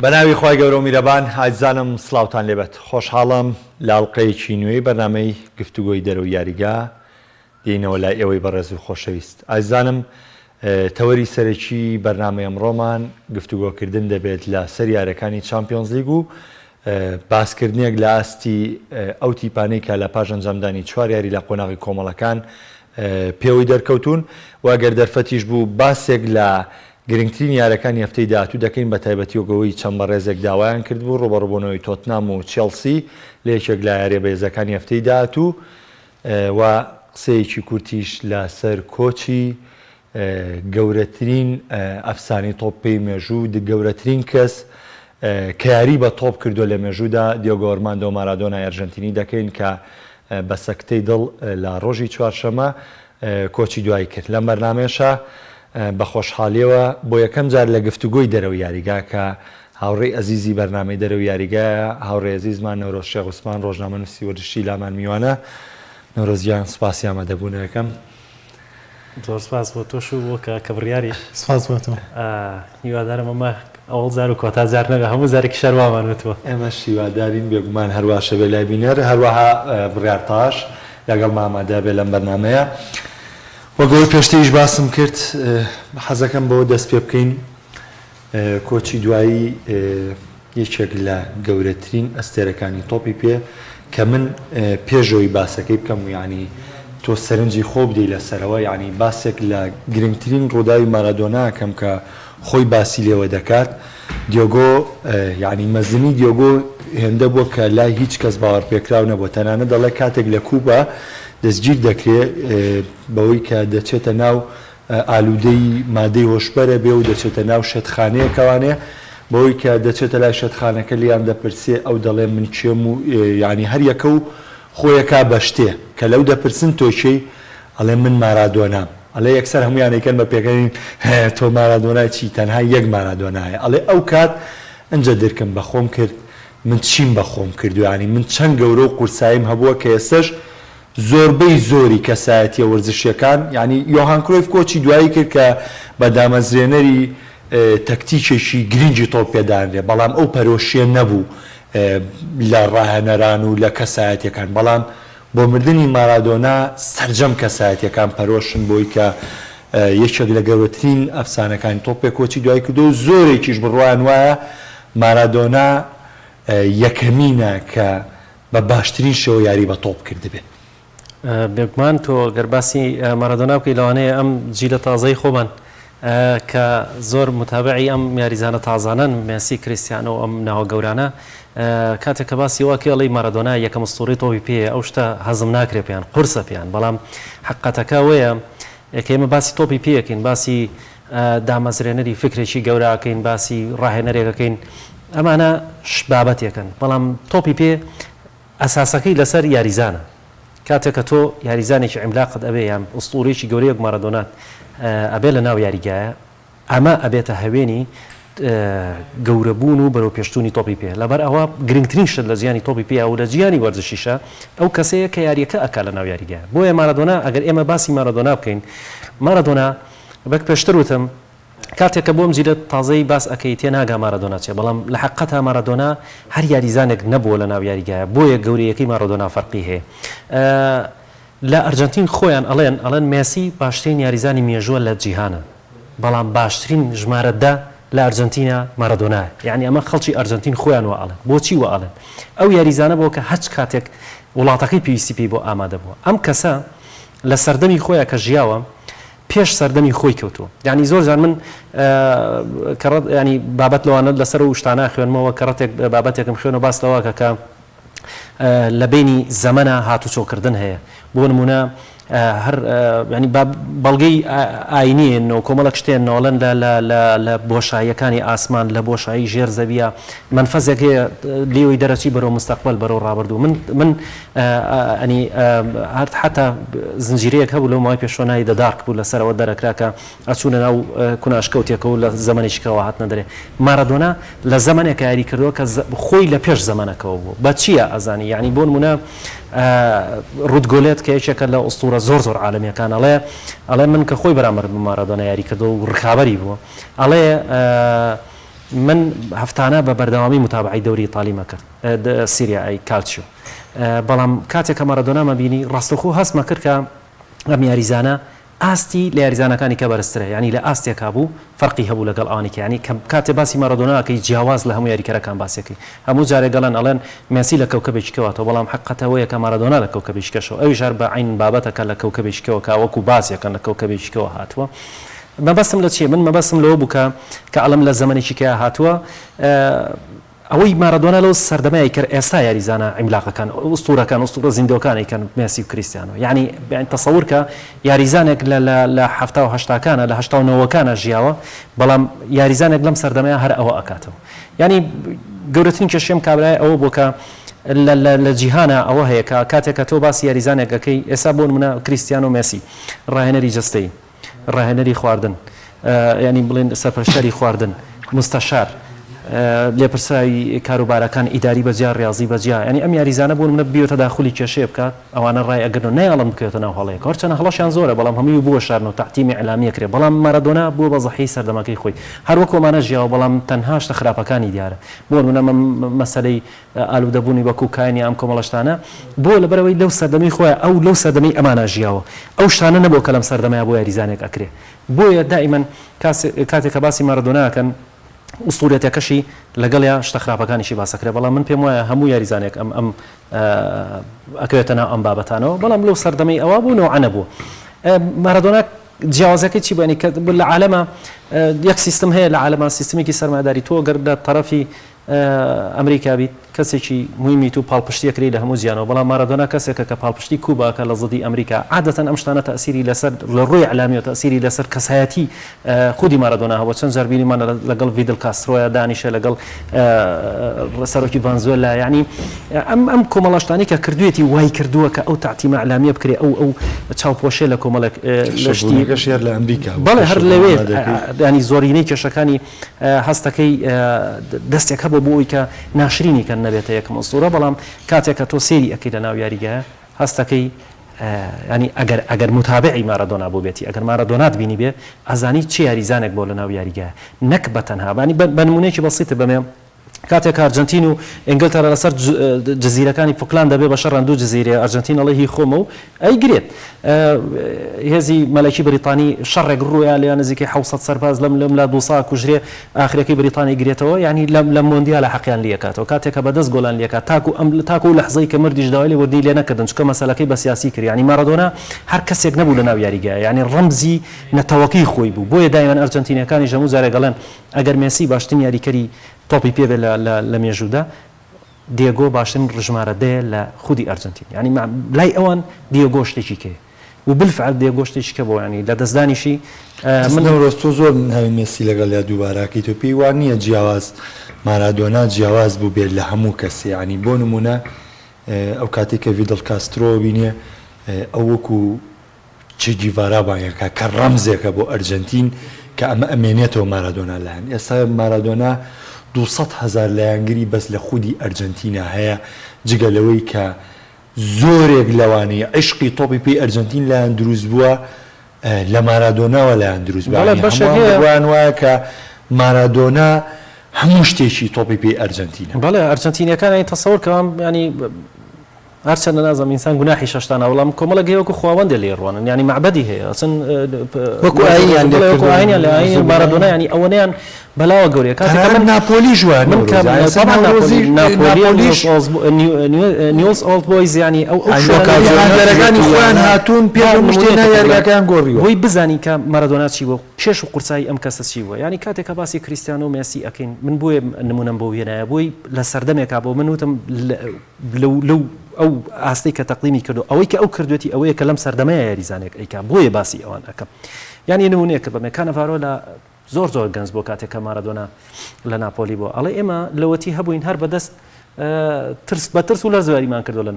بەناوی خۆی گەورە و میرەبان ئازانم سڵاوتان لێبێت خۆشحاڵم لاڵقەیەکی نوێی بەرنامەی گفتوگۆی دەرە و یاریگا دێنەوە لای ئێوەی بەڕێز و خۆشەویست ئازانم تەوەری سەرەکی بەرنامەی ئەمڕۆمان گفتوگۆکردن دەبێت لە سەر یاریەکانی چامپیۆنز لیگ و باسکردنێک لە ئاستی ئەو تیپانەی کە لە پاش ئەنجامدانی چوار یاری لە قۆناغی کۆمەڵەکان پێوەی دەرکەوتون و ئەگەر دەرفەتیش بوو باسێک لە گرنگترین یاریەکانی هەفتەی داهاتوو دەکەین بە تایبەتی وەگەوەی چەند بەڕێزێک داوایان کردبوو ڕوبەڕووبوونەوەی تۆتنام و چێلسی لە یەکێک لە یاریە بەهێزەکانی هەفتەی داهاتوو و قسەیەکی کورتیش لەسەر کۆچی گەورەترین ئەفسانەی تۆپی مێژوو گەورەترین کەس کە یاری بە تۆپ کردو لە مێژوودا دیۆگۆ ئۆرماندۆ مارادۆنای ئەرژەنتینی دەکەین کە بە سەکتەی دڵ لە ڕۆژی چوارشەمە کۆچی دوای کرد لەم بەرنامەیەشە بە خۆشحالیەوە بۆ یەکەم جار لە گفتوگۆی دەرەو یاریگا کە هاوڕێی ئەزیزی بەرنامەی دەرەو یاریگایە هاوڕێی ئەزیزمان نەورۆز شێخ عوسمان ڕۆژنامەنووسی وەرزشی لامان میوانە نەورۆزیان سوپاسی ئامادەبوونە یەکەم زۆر سپاس بۆ تۆش و بۆ کە بڕیاری سپاس بۆ تۆ هیوادارم ئەمە ئەوڵ زار و کۆتا زار نەگە هەموو زارێکی شەرواوانێتەوە ئێمە شیوادارین بێگومان هەروە شەبێ لای بینەر هەروەها بڕیارتاش لەگەڵ مامادا بێ لەم بەرنامەیە وەگەوەی پێشتریش باسم کرد حەزەکەم بەوە دەست پێ بکەین کۆچی دوایی یەکێک لە گەورەترین ئەستێرەکانی تۆپی پێ کە من پێشەوەی باسەکەی بکەم و ینی تۆ سەرنجی خۆ بدەی لەسەرەوە ینی باسێک لە گرنگترین ڕووداوی مارادۆناکەم کە خۆی باسی لێوە دەکات دیۆگۆ ینی مەزنی دیۆگۆ هێندە بووە کە لای هیچ کەس باوەڕ پێکراو نەبووە تەنانە دەڵێ کاتێک لە کوبە دەستگیر دەکرێت بەوەی کە دەچێتە ناو ئالوودەی مادەی هۆشبەرە بێ و دەچێتە ناو شەتخانەیەکەوانێ بەوەی کە دەچێتە لای شەتخانەکە لیان دەپرسێ ئەو دەڵێ من چێم و ینی هەر یەکە و خۆیەکە بە شتێ کە لەو دەپرسن تۆشەی ئەڵێ من مارادۆنام ئەڵێ یەکسەر هەمویانێکەن بە پێکەنین تۆ مارادۆنای چی تەنها یەک مارادۆنایە ئەڵێ ئەو کات ئەنجە دەرکەم بە خۆم کرد من چیم بە خۆم کردو ینی من چەند گەورە و قورساییم هەبووە کە ئێستش زۆربەی زۆری کەسایەتیە وەرزشیەکان ینی یۆهان کرۆیف کۆچی دوایی کرد کە بە دامەزرێنەری تەکتیکێکی گرنگی تۆپ پێدانرێ بەڵام ئەو پەرۆشیە نەبوو لە ڕاهێنەران و لە کەسایەتیەکان بەڵام بۆ مردنی مارادۆنا سەرجەم کەسایەتیەکان پەرۆشن بۆی کە یەکێک لە گەورەترین ئەفسانەکانی تۆپێ کۆچی دوای کردو و زۆرێکیش بڕوان وایە مارادۆنا یەکەمینە کە بە باشترین شێوە یاری بە تۆپ کردبێت بێگومان تۆ گەرباسی مارادۆنا بکەی لەوانەیە ئەم جیلە تازەی خۆمان کە زۆر متابعی ئەم یاریزانە تازانن مێسی کریستیانۆ و ئەم ناوە گەورانە کاتێک کە باسی وا کێڵی مارادۆنا یەکەم ئەستوڕەی تۆپی پێیە ئەو شتە هەزم ناکرێ پێیان قورسە پێیان بەڵام حقیقەتەکە وەیە کە ئێمە باسی تۆپی پێیەکەین باسی دامەزرێنەری فکرێکی گەوراکەین باسی ڕاهێنەرێکەکەین ئەمانە بابەتێکن بەڵام تۆپی پێ ئەساسەکەی لەسەر یاریزانە کاتێک کە تۆ یاریزانێکی عیملاقت ئەبێ یان ئوستوڕێکی گەورەیەک مارادۆنات ئەبێ لە ناو یاریگایە ئەمە ئەبێتە هەوێنی گەورەبوون و بەرەو پێشتوونی تۆپی پێ لەبەر ئەوە گرنگترین شت لە ژیانی تۆپی پێ و لە ژیانی وەرزشیشە ئەو کەسەیە کە یاریەکە ئەکا لە ناو یاریگایە بۆیە مارادۆنا ئەگەر ئێمە باسی مارادۆنا بکەین مارادۆنا بەک پێشتر وتم کاتێک کە بۆم جیلە تازەی باس ئەەکەی تێناگا مارادۆنا چێ بەڵام لە حقەتا مارادۆنا هەر یاریزانێک نەبووە لە ناو یاریگایە بۆیە گەورەیەکەی مارادۆنا فەرقی هەیە لە ئەرجەنتین خۆیان ئەڵێن مێسی باشترین یاریزانی مێژووە لە جیهانە بەڵام باشترین ژمارەدا لە ئەرجەنتینە مارادۆنایە یعنی ئەمە خەڵکی ئەرجەنتین خۆیان وە ئەڵێن بۆچی وە ئەڵێن ئەو یاریزانە بۆ کە هەچ کاتێک وڵاتەکەی پێویستی پێی بۆ ئامادە بووە ئەم کەسە لە سەردەمی خۆیان کە ژیاوە پێش سەردەمی خۆی کەوتووە یعنی زۆر جان من ینی بابەت لەوانە لەسەر و شتانە خوێنمەوە کەڕەتێک بابەتێکم خوێنەوە باس لەوە کە لە بینی زەمەە هاتوچۆکردن هەیە بۆ نمونە هەر ینی بەڵگەی ئاینیەوە کۆمەڵک شتێن ناوڵەن لە بۆشاییەکانی ئاسمان لە بۆشایی ژێر زەویە منفەزێک هەیە لێوەی دەرەچی بەرەو مستەقبل بەرەو ڕابردوو من ئەنی حتا زنجیرەیەک هەبوو لەو ماوەی پێشۆنایی دەدارک بوو لەسەرەوە دەرەکراکە ئەچوونە ناو کوناشکەوتێکەوە لە زەمانێکەوە هاتنە دەرێ مارادۆنا لە زەمانێک یاری کردەوە کە خۆی لە پێش زەمانەکەەوە بوو بە چییە ئەزانی یعنی بۆ نمونە ڕودگۆلێت کە یەکێکە لە ئوستورە زۆر عالەمیەکان ئەڵێ من کە خۆی بەرامبەر بە مارادۆنا یاری کردەوە و ڕکابەری بووە ئەڵێ من هەفتانە بە بەردەوامی متابعی دەوری ئیتالی مەکرد سیریای کالچیۆ بەڵام کاتێک کە مارادۆنا مەبینی ڕاستەخۆ هەستمە کرد کە ئەم یاریزانە ئاستی لە یاریزانەکانی کە بەرزترە ینی لە ئاستێکا بوو فەرقی هەبوو لەگەڵ ئەوانێکی ینی کاتێ باسی مارادۆناکەی جیاواز لە هەموو یاریکەرەکان باسیەکەی هەموو جارێک گەڵێن ئەڵێن مێسی لە کەوکەبێکەوەەوە بەڵام حقەتەوەیە کە مارادۆنا لە کەوکەبێکەشەوە ئەوی ژار بە عین بابەتەکە لە کەوکەبێکەوە کا وەکو باسیەکەن لە کەوکەبێکەوە هاتووە مەبەستم لە چیە من مەبەستم لەوە بووکە کە ئەڵم لە زەمانێکی کە هاتووە ئەوەی مارادۆنا لەو سەردەمایی کرد ئێستا یاریزانە عیملاقەکان ئوستورەکان ئوستورە زیندۆکانی کەن مێسی و کریستیانۆ یعنی تەسەور کە یاریزانێک لە هەفتا و هەشتاکانە لە هەشتا و نەوەکانە ژیاوە بەڵام یاریزانێک لەم سەردەمەیە هەر ئەوە ئەکاتەوە ینی گەورەترین کێشەم کابرای ئەوە بوو کە لە جیهانە ئەوە هەیە کە کاتێک کە تۆ باسی یاریزانێکەکەی ئێستا بۆ منە کریستیان و مێسی ڕاهێنەری جستەی ڕاهێنەری خواردن ینی بڵێن سەرپەرشتەری خواردن مستەشار لێپرسایی کاروبارەکان ئیداری بەجیا ڕاضی بەجیا ینی ئەم یاریزانە بوون منە بیوتە داخلی کێشەیە بکات ئەوانە ڕای ئەگەن نەیاڵم بکەوێتە ناو هەڵەیە کارچەنە هەڵەشیان زۆرە بەڵام هەمووی بووە شارن و تەحتیمی ئەلامیە کرێ بەڵام مارادۆنا بووە بە زەحی سەردەمەکەی خۆی هەروەکۆمانە ژیاوە بەڵام تەنها شتە خراپەکانی دیارە بۆ منە مەسەلەی ئالوودەبوونی وەکو کاینی ئەم کۆمەڵەشتانە بۆ لەبەرەوەی لەو سەردەمەی خۆی ئەو لەو سەردەمەی ئەمانە ژیاوە ئەو شتانە نەبوو کە لەم سەردەمەیە بۆ یاریزانێک ئەکرێ بۆیە دائیمەن کاتێک کە باسی مارادۆناکەن ئوستورەتەکەشی لەگەڵیا شتە خراپەکانیشی باسەکرێ بەڵام من پێم وایە هەموو یاریزانێک ئەم ئەکەوێتە ناو ئەم بابەتانەوە بەڵام لەو سەردەمەی ئەوە بوو نەوەعە بوو مارادۆنا جیاوازەکەی چی بێنی کە لە عالەمە یەک سیستم هەیە لە عالەمە سیستمێکی سەرمایه‌داری تۆ گەر لە تەرەفی ئەمریکا بیت کەسێکی مهمیت و پاڵپشتیەکری لە هەموو زیانەوە بەڵام مارادۆنا کەسێکە کە پاڵپشتی کوباکە لە زەدی ئەمریکا عادەتەن ئەم شتانە تەئسیری لەسەر لە ڕووی ئەلامی و تەئسیری لەسەر کەسایەتی خودی مارادۆنا هەبوو چەند جار بینیمان لەگەڵ ڤیدل کاسترۆیە دانیشە لەگەڵ سەرۆکی ڤانزوێلا یعنی ئەم کۆمەڵەشتانی کە کردوێتی وای کردووە کە ئەو تەعتیمە ئەلامیە بکرێ ئەو چاوپۆشێ لە کۆمەڵێک لەشتی لە ئەمریکا بەڵێ هەر لەوێ ینی زۆرینەی کێشەکانی هەستەکەی دەستێک هەبوو بۆ ئەوی کە ناشرینی کە نەبێتە یەکم ئوستورە بەڵام کاتێک کە تۆ سێری ئەەکەی لە ناو یاریگایە هەستەکەی ینی ئەگەر متابعی مارادۆنا بۆ بێتی ئەگەر مارادۆنات بینی بێ ئەزانی چی یاریزانێک بۆ لە ناو یاریگایە نەک بەتەنها بانی بە نمونەیەکی بەسیتە بەمێ کاتێک ئەرجنتین و ئینگلتەرا لەسەر جزیرەکانی فوکلاند دەبێ بە شەڕان دوو جزیرە ئەرجنتین ئەڵێ هی خۆمە و ئەیگرێت هێزی مەلەکی بریتانی شەڕێک ڕوویە لە نزیکەی 700 سەرباز لەم لا دووسا کوژرێ ئاخرەکەی بریتانی گرێتەوە ینی لە مۆندیال لە حەقیان لێکاتەوە کاتێکە بەدەست گۆلان لێکات تاکو لە لەحظەی کە مردیش داوای لێ وردی لێ نەکردن چکە مەسەلەکەی بە سیاسی کرد ینی مارادۆنا هەر کەسێک نەبوو لە ناو یاریگایە ینی ڕەمزی نەتەوەقی خۆی بوو بۆیە دایمەن ئەرجنتینیەکانی هەموو جارێک گەڵێن ئەگەر مێسی باشترین یاریکەری تۆپی پێ بێ لە مێژوودا دیێگۆ باشترین ڕژمارە دەیە لە خودی ئەرجنتین ینی لای ئەوان دیێگۆ شتێکی کێ و بالفعل دیێگۆ شتێکی کە بۆ ینی لە دەستدانیشی من ڕۆستۆ زۆر هەوی مێسی لەگەڵ یا دووباراکەی تۆ پێی وان نییە جیاواز مارادۆنا جیاواز بوو بێت لە هەموو کەسی ینی بۆ نمونە ئەو کاتێک کە ڤیدڵ کاسترۆ بینێ ئەو وەکو چه گیڤارا بایەکە کە ڕەمزێکە بۆ ئەرجنتین کە ئەمە ئەمێنێتەوە مارادۆنا لایەن ئێستا مارادۆنا 200,000 لایەنگری بەس لە خودی ئەرجنتینا هەیە جگە لەوەی کە زۆرێک لەوانەیە عشقی تۆپی پێی ئەرجنتین لایەن دروست بووە لە مارادۆناوە لایەن دروست بووان وایە کە مارادۆنا هەموو شتێکی تۆپی پێی ئەرجنتینە بەڵێ ئەرجنتینیەکان تەسەور کەم ینی هەرچەندە نازەم ئینسان گوناحی شەشتانە وەڵام کۆمەڵک هەیە وەکو خواوەندێ لێ ڕوانن ینی معبەدی هەیە ئەچەن وەکو ئاینیان لە ئاین مارادۆنا ینی ئەوەنەیان بەلاوە گەورەیە کاتێک من ناپۆلی ژوان نیوز ئۆڵد بۆیز ینی ئەوەکانی خۆیان هاتوون پێ مشتێنە یاریەکان گۆڕیوە بۆی بزانی کە مارادۆنا چی بوو کێش و قورسایی ئەم کەسە چی بووە ینی کاتێکە باسی کریستیانۆ و مێسی ئەکەین من بۆیە نمونەم بۆ وێنایە بۆی لە سەردەمێکا بۆ من وتم لەو ئەو ئاستەی کە تەقلیمی کردو ئەوەی کە ئەو کردوێتی ئەوەیە کە لەم سەردەمەیە یاریزانێک ئەیکا بۆیە باسی ئەوان ئەەکەم ینی نمونەیە کە بەمێ کانەڤارۆ لە زۆر گەنج بۆ کاتێک کە مارادۆنا لە ناپۆلی بۆ ئەڵێ ئێمە لەوەتی هەبووین هەر بەدەست بە ترس و لەرزەوەریمان کردو لە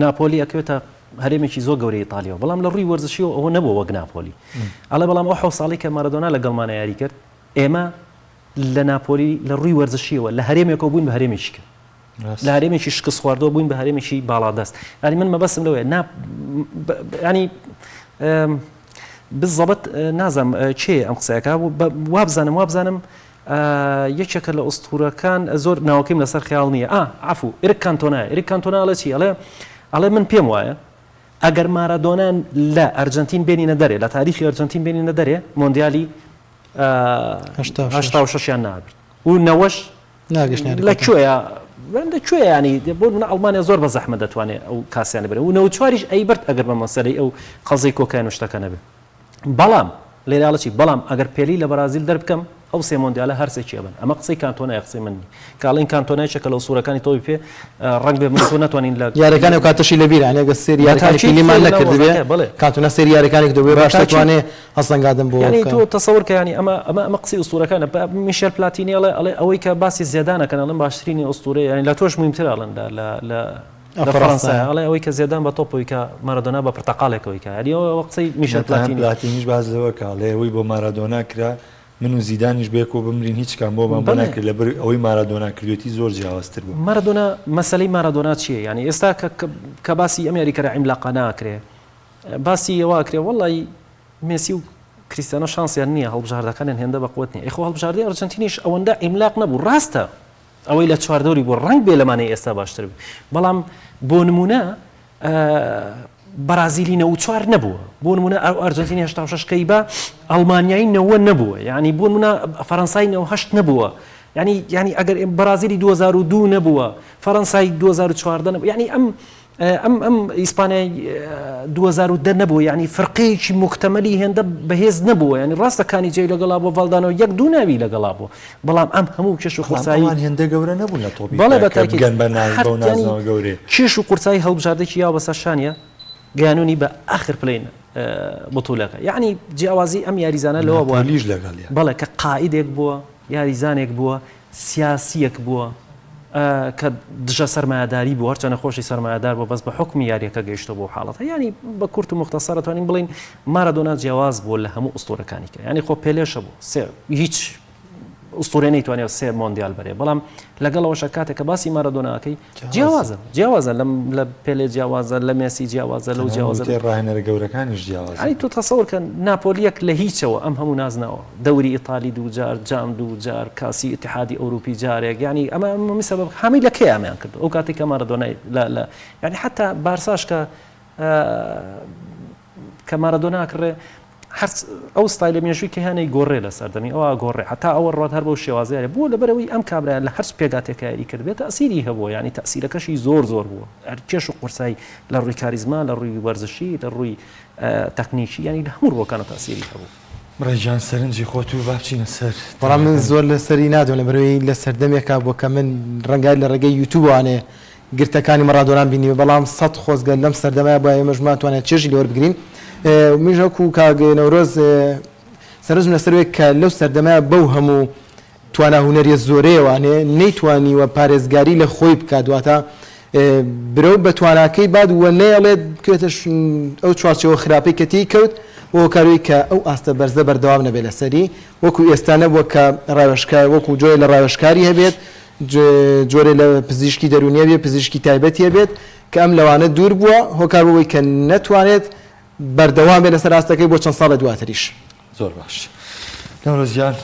ناپۆلی ئەکەوێتە هەرێمێکی زۆر گەورەی ئیتالیەوە بەڵام لە ڕووی وەرزشیەوە ئەوە نەبووە وەک ناپۆلی ئەڵێ بەڵام ئەو 7 ساڵی کە مارادۆنا لەگەڵمانە یاری کرد ئێمە لە ناپۆلی لە ڕووی وەرزشیەوە لە هەرێمێکەوە بووین بە هەرێمێکی کرد لە هەرێمێکی شکست خواردەوە بووین بە هەرێمێکی باڵادەست ینی من مەبەستم لەوەیە ینی بالضبط نازم چێ ئەم قسەیەکە وابزانم یەکێکە لە ئوستورەکان زۆر ناوەکەیم لەسەر خیاڵ نییە عفو ئێرک کانتۆنایە چی ئەڵێ من پێم وایە ئەگەر مارادۆنان لە ئەرجنتین بێنینە دەرێ لە تاریخی ئەرجنتین بێنینە دەرێ مۆندیالی 86یان نابێت و نەوەش لەکوێیە کوێ ینی بۆ من ئەڵمانیا زۆر بە زەحمە دەتوانێت ئەو کاسیانە بێت و 94ش ئەیبرد ئەگەر بە مەسەلەی ئەو قەزەی کۆکایان شتەکە نەبێت بەڵام لێراڵەچی بەڵام ئەگەر پێلی لە بەرازیل دەربکەم ئەو سێ مۆندیالە هەرسێکی ئەبن ئەمە قسەی کانتۆنای قسەی منی کاڵین کانتۆنایشەکە لە سوورەکانی تۆی پێ ڕنگ بێ من تۆ ناتوانین لە یارەکانی و کاتەشی لەبییر ئەگە سێری یارەکانیمان نەکردبێ کانتۆنا سێری یارەکانی دەبێ باش دەتوانێت هەستەنگادن بۆ ینی تۆ تەسەور کە ینی ئەمە قسەی ئوستورەکانە میشێل پلاتینی ئەڵێ ئەوەی کە باسی زیێدانەکەن ئەڵێن باشترینی ئوستورەیە ینی لە تۆش مهمتر ئەڵێن لە فەڕەنسا ئەڵێ ئەوەی کە زیێدان بە تۆپەوەی کە مارادۆنا بە پرتەقالێکەوەی کە ینی ئەوە قسەی میشێل پلاتینیش باز لەوە کاڵێ ئەوەی بۆ مارادۆنا کرا من و زیدانیش بێک و بمرین هیچ کام بۆمان بۆ ناکرد لەبەر ئەوەی مارادۆنا کردوێتی زۆر جیاوازتر بوو مارادۆنا مەسەلەی مارادۆنا چییە ینی ئێستا کە باسی ئەمریکا عیملاقا ناکرێ باسی ئەوە کرێ وەڵی مێسی و کریستیانۆ شانسیان نییە هەڵبژاردەکانیان هێندە بە قوت نیە ئەخۆ هەڵبژاردەی ئەرجنتینیش ئەوەندە عیملاق نەبوو ڕاستە ئەوەی لە چواردەوری بۆ ڕنگ بێ لەمانەی ئێستا باشتر بێ بەڵام بۆ نمونە بەرازیلی 94 نەبووە بۆ نمونە ئەرجنتینی 86کەی بە ئەڵمانیایی 90 نەبووە ینی بۆ نمونە فەڕەنسای 98 نەبووە ینی ئەگەر بەرازیلی 2002 نەبووە فەڕەنسای 2014 نەبووە ینی ئەم ئیسپانیای 2010 نەبووە ینی فرقەیەکی مکتەمەلی هێندە بەهێز نەبووە ینی ڕاستەکانی جێی لەگەڵا بۆ ڤالدانەوە یەک دوو ناوی لەگەڵا بوو بەڵام ئەم هەموو کێش و قورسایی هێندە گەورە نەبوون لە تۆپی بەڵێ کێش و قورسایی هەڵبژاردێکی یا بەسەر شانیە گەیانونی بە ئاخر پلەین بطولەکە یعنی جیاوازی ئەم یاریزانە لەوە بووە لیژ لەگەڵ بەڵێ کە قائیدێک بووە یاریزانێک بووە سیاسیەک بووە کە دژە سەرمایه‌داری بوو هەرچەنە خۆشی سەرمایه‌دار بوو بەس بە حکمی یاریەکە گەیشتە بۆ حاڵەتە ینی بە کورت و مختصر دەتوانین بڵین مارادۆنا جیاواز بوو لە هەموو ئوستورەکانی کە ینی خۆ پێلێشە بوو هیچ ئوستورە نەیتوانێت سێ مۆندیال بەرێ بەڵام لەگەڵەوەشە کاتێک کە باسی مارادۆناکەی جیاوازە لە پێلێ جیاوازە لە مێسی جیاوازە لەو جیاوازە ڕاهێنەرە گەورەکانیش جیاوازە ینی تۆ تەسەوەر کە ناپۆلیەک لە هیچەوە ئەم هەموو نازناوە دەوری ئیتالی دووجار جام دووجار کاسی ئیتحادی ئەوروپی جارێک ینی ئەمە سەبەب هەمووی لە کێیامیان کرد ئەو کاتێک کە مارادۆنای ینی حتا بارساش کە مارادۆنا کڕێ ئەو ستایلە مێژووی کە هێنەی گۆڕێ لە سەردەمی ئەوە گۆڕێ هەتا ئەوە ڕات هەر بۆ شێوازیارە بوو لەبەرەوەی ئەم کابرایە لە هەر پێگاتێک یاری کرد بێت تەسیری هەبووە ینی تەسیرەکەشی زۆر بووە کێش و قورسایی لە ڕووی کاریزما لە ڕووی وەرزشی لە ڕووی تەکنیکی ینی لە هەموو ڕۆکانە تەسیری هەبوو ڕێژان سەرنجی خۆت و بابچینە سەر بەڵام من زۆر لە سەری نادۆن لەبەرەوەی لە سەردەمێکا بۆ کە من ڕەنگای لە ڕێگەی یوتیوبوانێ گرتەکانی مارادۆنان بینی بەڵام 100 خۆزگە لەم سەردەمای بە ئێمەژمان توانێت چێژی لەوە بگرین میژەکو کاگە نەورۆز سەرنجم لەسەرێک کە لەو سەردەمای بەو هەموو توانە هوەریە زۆرەیەوانێ نەیتوانیوە پارێزگاری لە خۆی بکات دواتە برەو بە تواناکەی باد وە نەیەڵێت بکرێتە ئەو چوارچەوە خراپەی کەتی کەوت بۆ کاروی کە ئەو ئاستە بەرزە بەردەوام نەبێت لەسەری وەکو ئێستانە بووە کە ڕاوێژکار وەکو جۆرە لە ڕاوێژکاری هەبێت جۆرە لە پزیشکی دەرونیە بێت پزیشکی تایبەتی هەبێت کە ئەم لەوانە دوور بووە هۆکار بۆی کە نەتوانێت بەردەوام بێت لەسەر ئاستەکەی بۆ چەند ساڵە دواتریش زۆر باش نەورۆزیان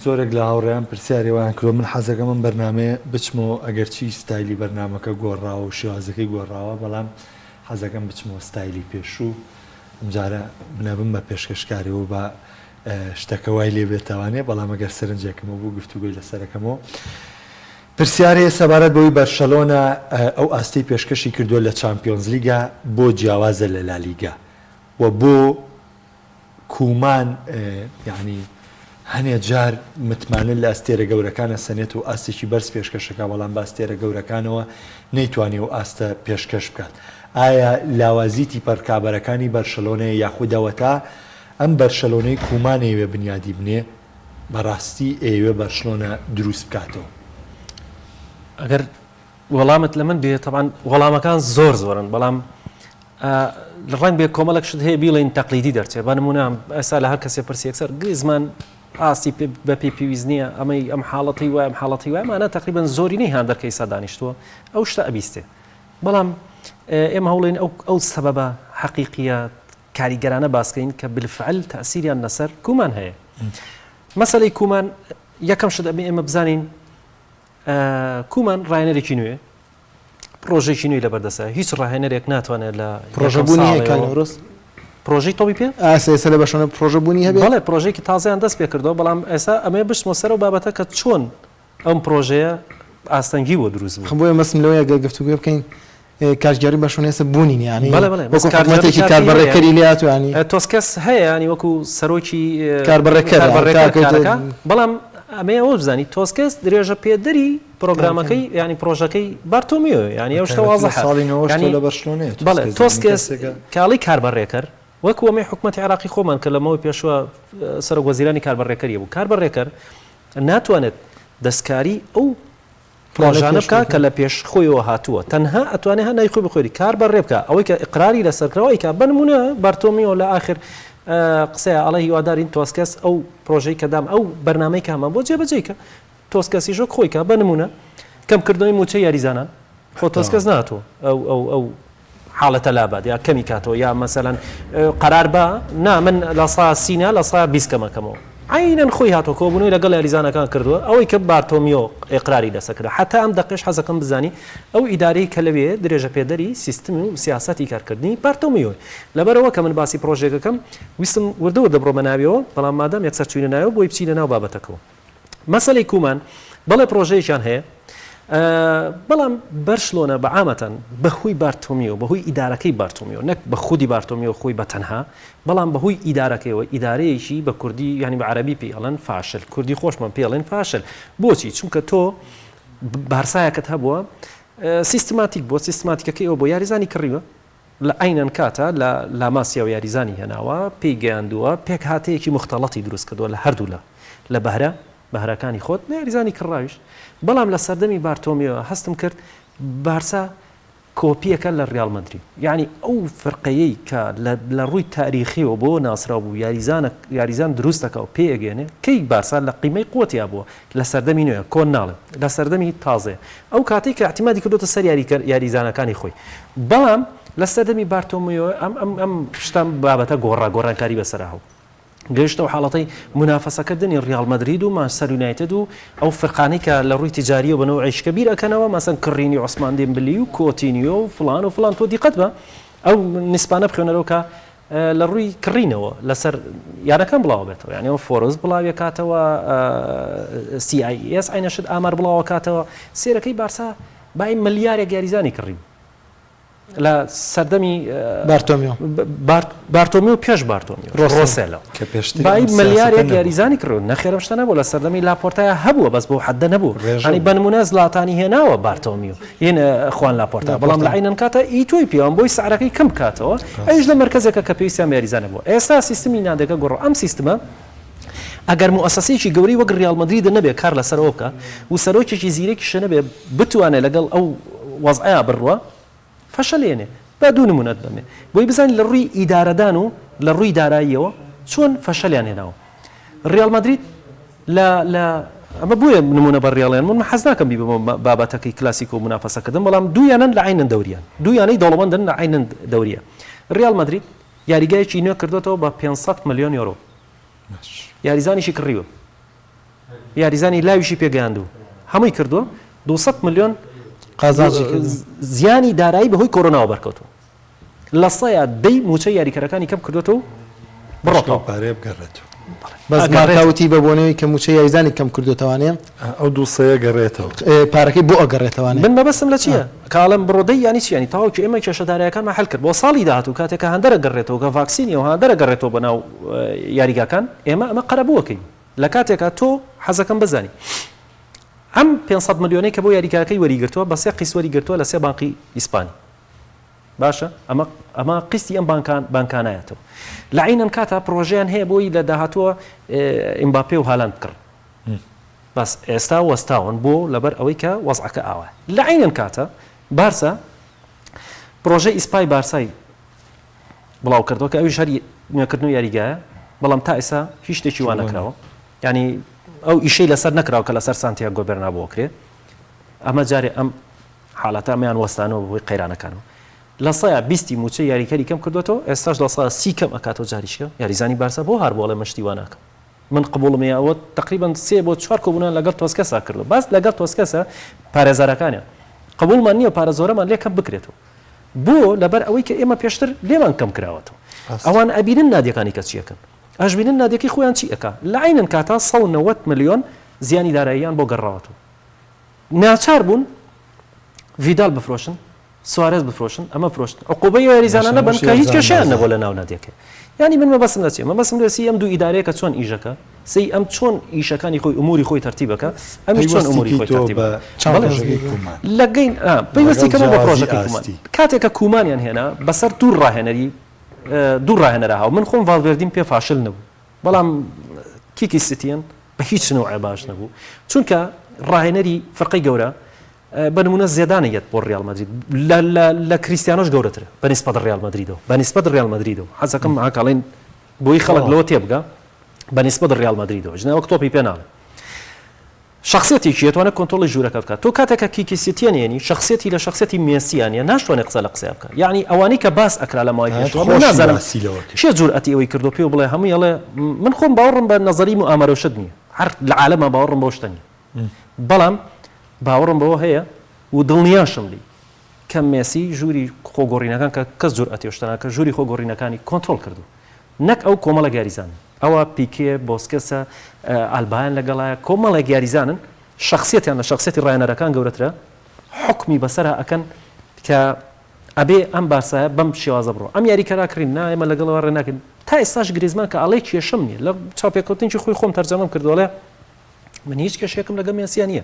زۆرێک لە هاوڕێیان پرسیاریوان کردو من حەزەکە من بەرنامەیە بچمەوە ئەگەرچی ستایلی بەرنامەکە گۆڕاوە و شێوازەکەی گۆڕاوە بەڵام حەزەکەم بچمەوە ستایلی پێشوو ئەمجارە بنەبم بە پێشکەشکاری و بە شتەکە وای لێ بێتوانێ بەڵام ئەگەر سەرنجێکمەوە بوو گفتوگوی لەسەرەکەمەوە پرسیارەیە سەبارەت بەوەی بەرشەلۆنە ئەو ئاستی پێشکەشی کردووە لە چامپیۆنز لیگا بۆ جیاوازە لە لالیگا و بۆ کومان یعنی هەنێ جار متمانن لە ئەستێرە گەورەکانە سەنێت و ئاستێکی بەرز پێشکەشەکە بەڵام بە ئەستێرە گەورەکانەوە نەیتوانێ و ئاستە پێشکەش بکات ئایا لاوازیتی پەرکابەرەکانی بەرشەلۆنەیە یاخودەوەتا ئەم بەرشەلۆنەی کومانەیەوێ بنیادی بنێ بەڕاستی ئێوێ بەرشلۆنە دروست بکاتەوە ئەگەر وەڵامت لە من بێت تەبان وەڵامەکان زۆرن بەڵام ڕنگ بێ کۆمەڵک شت هەیە بیڵین تەقلیدی دەرچێت بە نمونە ئێستا لە هەر کەسێ پرسی یەکسەر گریزمان ئاستی بە پێی پێویست نییە ئەم حاڵەتی وایە ئەم حاڵەتی وایە مانە تقریبان زۆرینەی هاندەرکەی سادانیشتووە ئەو شتە ئەبیستێ بەڵام ئێمە هەوڵێن ئەو سەبەبە حەقیقیە کاریگەرانە باسکەین کە بالفعل تەسیریان لەسەر کومان هەیە مەسەلەی کومان یەکەم شت ئەبێ ئێمە بزانین کومان ڕاهێنەرێکی نوێ پرۆژێکی نوێی لەبەردەستە هیچ ڕاهێنەرێک ناتوانێت لە پرۆژەبوونی هەیە کاینەوروس پرۆژەی تۆپی پێ ئاسێسە لە بەشانە پرۆژەبوونی هەبێت بەڵێ پرۆژێکی تازیان دەست پێ کردەوە بەڵام ئێستا ئەمێ بشتمە سەر و بابەتە کە چۆن ئەم پرۆژەیە ئاستەنگی بۆ دروست بوو خۆی مەسم لەوەیە گفتوگوێ بکەین کارگەری بەشون ێستا بوونین ینی بەڵێ کارمەتێکی کاربڕێکەری لاتوانی تۆسکەس هەیە ینی وەکو سەرۆکی کاربڕێکەکە بەڵام ئەمێ ئەوە بزانی تۆسکەس درێژە پێدەری پرۆگرامەکەی ینی پرۆژەکەی بارتۆمیۆ ینی ئەو شتە وازەح لە بەرشلۆنێ بەڵێ تۆسکەس کاڵی کاربڕێکەر وەکو ئەمەی حکومەتی عێراقی خۆمان کە لەمەوەی پێشوە سەرۆک وەزیرانی کاربڕێکەریە بوو کاربڕێکەر ناتوانێت دەستکاری ئەو پرۆژانە بکە کە لە پێش خۆیەوە هاتووە تەنها ئەتوانێت هەنای خۆی بخۆری کاربڕێ بکە ئەوەی کە ئقراری لەسەرکردەوەی کە بنمونە بارتۆمیۆ لە آخر قسەیە ئەڵێ هیوادارین تۆسکەس ئەو پرۆژەی کەدام ئەو بەرنامەی کامان بۆ جێبەجێیکە تۆسکەسی ژۆک خۆی کە بنمونە کەمکردنەوەی موچەی یاریزانان خۆ تۆسکەس ناتۆ ئەو حاڵەتە لاباد یا کەمی کاتەوە یا مەسەلەن قەرار بە نا من لە سا سینە لە سا 20 کەمەکەمەوە عینەن خۆی هاتۆ کۆبوونەوەی لەگەڵ یاریزانەکان کردووە ئەوەی کە بارتۆمیۆ ئێقراری دەسەکرد حتا ئەم دەقێش حەزەکەم بزانی ئەو ئیدارەی کە لەوێ درێژە پێدەری سیستم و سیاسەتی کارکردنی بارتۆمیۆ لەبەرەوە کە من باسی پرۆژێکەکەم ویستم وردەوە دەبڕۆمە ناویەوە بەڵام مادام یەکسەر چوینە ناوە بۆی بچینە ناو بابەتەکەەوە مەسەلەی کومان بەڵێ پرۆژەیەکیان هەیە بەڵام بەرشلۆنە بەعامەتەن بەخۆی بارتۆمیۆ بەهۆی ئیدارەکەی بارتۆمیۆ نەک بە خودی بارتۆمیۆ خۆی بە تەنها بەڵام بەهۆی ئیدارەکەیەوە ئیدارەیەکی بە کوردی ینی بە عەرەبی پێڵەن فاشل کوردی خۆشمان پێڵێن فاشل بۆچی چونکە تۆ بارسایەکەت هەبووە سیستماتیک بۆ سیستماتیکەکەی ئەوە بۆ یاریزانی کڕیوە لە عینەن کاتە لە لاماسیا و یاریزانی هێناوە پێی گەیاندووە پێک هاتەیەکی مختەڵەتی دروست کردووە لە هەردوو لە بەهرەکانی خۆت یاریزانی کڕاویش بەڵام لە سەردەمی بارتۆمیۆ هەستم کرد بارسا کۆپیەکە لە ڕیال مەدرید یعنی ئەو فرقەیەی کە لە ڕووی تاریخیەوە بۆ ناسرا بوو یاریزان دروستەکە و پێگەێنێ کەی بارسا لە قیمەی قوتیا بووە لە سەردەمی نوێ کۆن ناڵێ لە سەردەمی تازێ ئەو کاتێک کە احتیمادی کردوتە سەر یاریزانەکانی خۆی بەڵام لە سەردەمی بارتۆمیۆ ئەم شتام بابەتە گۆڕانکاری بەسەرهاو گەیشتەوە حاڵەتەی منافەسەکردنی ڕیال مەدرید و مانچستەر یونایتد و ئەو فرقانەی کە لە ڕووی تیجاریە بنەوە عیشکە بیرەکەنەوە مەسەن کڕینی عوسمان دێمبلی و کۆتینیۆ و فلان تۆ دیقەت بە ئەو نیسپانە بخوێنەرەوە کە لە ڕووی کڕینەوە لەسەر یارەکان بڵاو بێتەوە یعنی ئەو فۆرس بڵاوێ کاتەوە CIS عینەشت ئامار بڵاوە کاتەوە سێرەکەی بارسا بای ملیارێک یاریزانی کڕین لە سەردەمی بارتۆمیۆ پێش بارتۆمیۆ ڕۆسێلە بای ملیارێک یاریزانی کردو نەخێرم شتە نەبوو لە سەردەمی لاپۆرتایە هەبووە بەس بۆ حەدە نەبوو ینی بەنمونە زلاتانی هێناوە بارتۆمیۆ هێن خوان لاپۆرتا بەڵام لە عینەن کاتە ئیتۆی پیاوان بۆی سعرەکەی کەم کاتەوە ئەوش لە مرکزێکە کە پێویستیان یاریزانە بووە ئێستا سیستمی نادەکە گۆڕ ئەم سیستمە ئەگەر مؤسسەیەکی گەوری وەک ڕیال مەدرید نەبێ کار لەسەرەوە بکە و سەرۆکێکی زیرەکی شەنەبێ بتوانێت لەگەڵ ئەو وەزعەیە بڕوە فەشەلێنێ با دوو نمونەت بەمێ بۆی بزانین لە ڕووی ئیدارەدان و لە ڕووی داراییەوە چۆن فەشەلیان هێناوە ڕیال مەدرید ئەمە بۆیە نمونە بە ڕیاڵیان من حەز ناکەم بی بابەتەکەی کلاسیک و منافەسەکردن بەڵام دوویانن لە عینەن دەوریان دوویانەی دەوڵەمەندن لە عینەن دەوریە ڕیال مەدرید یاریگایەکی نوێ کردوێتەوە بە 500 ملیۆن یۆرۆ یاریزانیشی کڕیوە یاریزانی لاویشی پێگەیاندوو هەمووی کردووە 200 ملیۆن زیانی دارایی بەهۆی کۆرۆناوە بەرکەوتووە لە سەیە دەی موچە یاریکەرەکانی کەم کردوێتەوە بڕۆتەوە پارێ بگەڕێتەوە بەس مارکاوتی بە بۆنەوەی کە موچە یاریزانی کەم کردوێتەوانێ ئەو دووسەیە گەڕێتەوە پارەکەی بۆ ئەگەڕێتەوانێ من بەبەستم لە چییە کاڵم بڕۆدەی ینی چیانی تاواکی ئێمە کێشەدارایەکانمان حل کرد بۆ ساڵی داهاتوو کاتێکە هەندەرە گەڕێتەوە کە ڤاکسینی و هەندەرە گەڕێتەوە بەناو یاریگاکان ئێمە قەرەبووەکەی لە کاتێکە تۆ حەزەکەم بزانی ئەم 500 ملیۆنەی کە بۆ یاریگاکەی وەریگرتووە بە سێ قیس وەریگرتووە لە سێ بانقی ئیسپانی باشە ئەمە قستی ئەم بانکانایەتەوە لە عینەن کاتە پرۆژیان هەیە بۆی لە داهاتووە ئیمباپێ و هالاند کرد بەس ئێستا وەستاون بۆ لەبەر ئەوەی کە وەزعەکە ئاوە لە عینەن کاتە بارسا پرۆژەی ئیسپای بارسای بڵاو کردەوە کە ئەویش هەر نوێکردن و یاریگایە بەڵام تا ئێستا هیچ شتێکی وان نەکراوە ینی ئەو ئیشەی لەسەر نەکراوە کە لەسەر سانتیاگۆ بێرنابۆ کرێت ئەمە جارێ ئەم حاڵەتە ئەمیان وەستانەوە بۆی قەیرانەکانەوە لە سەیە 20 موچە یاریکەری کەم کردوێتەوە ئێستاش لە سا 30 کەم ئەکاتەوە جاریشکە یاریزانی بارسا بۆ هەر بۆڵێ مەشتی واناکە من قبولم ئەوە تقریبان 3 بۆ 4 کۆبوونان لەگەڵ تۆسکەسا کردو باس لەگەڵ تۆسکەسە پارێزارەکانە قبولمان نییە پارە زۆرەمان لێ کەم بکرێتەوە بۆ لەبەر ئەوەی کە ئێمە پێشتر لێمان کەم کراوەتەوە ئەوان ئەبینن نادیەکانی کە چیەکەن ئەژبینن نادێکی خۆیان چی ئەکا لە عینن کاتا 190 ملیۆن زیانی داراییان بۆ گەڕاوەتەوە ناچار بوون ڤیدال بفرۆشن سوارێز بفرۆشن ئەمە فرۆشتن عقوبەی یاریزانانە بن کە هیچ کەشیان نەبوو لە ناو نادیەکە ینی من مەبەسم لە چێ مەبەسم لە سی ئەم دوو ئیدارەیە کە چۆن ئیژەکە سی ئەم چۆن ئیشەکانی خۆی ئوموری خۆی تەرتیبەکە ئەمی چۆن ئوموری خۆی تەرتیبە لەگەین پەیوەستیکەمە بە پرۆژەکەی کومان کاتێکە کومانیان هێنا بەسەر دوو ڕاهێنەرە هاو من خۆم ڤالڤێردیم پێ فاشل نەبوو بەڵام کیکی سیتیەن بە هیچ نوعی باش نەبوو چونکە ڕاهێنەری فەرقەی گەورە بنمونە زیێدانەیەت بۆ ڕیال مەدرید لە کریستیانۆش گەورەترە بەنسبەت ڕیال مەدریدەوە بەنسبەت ڕیال مەدریدەوە حەزەکەم ئاکاڵین بۆی خەڵک لەوە تێبگە بەنسبەت ڕیال مەدریدەوە ژنە وەک تۆپی پێ ناڵێ شخصیەتێکی ئەتوانێت کۆنتڕۆڵی ژوورەکە بکات تۆ کاتێکە کیکیسیتیان یێنی شخصیەتی لە شخصیەتی مێسییانە ناشتوانێت قسە لە قسەیان بکە یعنی ئەوانەی کە باس ئەکرا لە ماوەی پێشوە نازانم چێ جورئەتی ئەوەی کردو پێ بڵێ هەمووی ئەڵێ من خۆم باوەڕم بە نەزەری و ئامارەوشت نییە هەر لە عالەمە باوەڕم بەو شتە نییە بەڵام باوەڕم بەوە هەیە و دڵنیاشم لی کە مێسی ژووری خۆگۆڕینەکان کە کەس جورئەتی شتەناکە ژووری خۆگۆڕینەکانی کۆنتڕۆل کردو نەک ئەو کۆمەڵە گاریزان ئەوە پیکێ بۆسکەسە ئالبایان لەگەڵایە کۆمەڵێک یاریزانن شخصیەتیان لە شخصیەتی ڕایەنەرەکان گەورەترە حکمی بەسەرە ئەکەن کە ئەبێ ئەم باسایە بەم شێوازە بڕۆ ئەم یاریکەراکردین نا ئێمە لەگەڵەوە ڕێناکردن تا ئێستاش گریزمان کە ئەڵێ کێشەم نییە لە چاپێکەوتنی خۆی خۆم تەرجەمەم کردوڵێ من هیچ کێشێکم لەگەڵ مێسیان نییە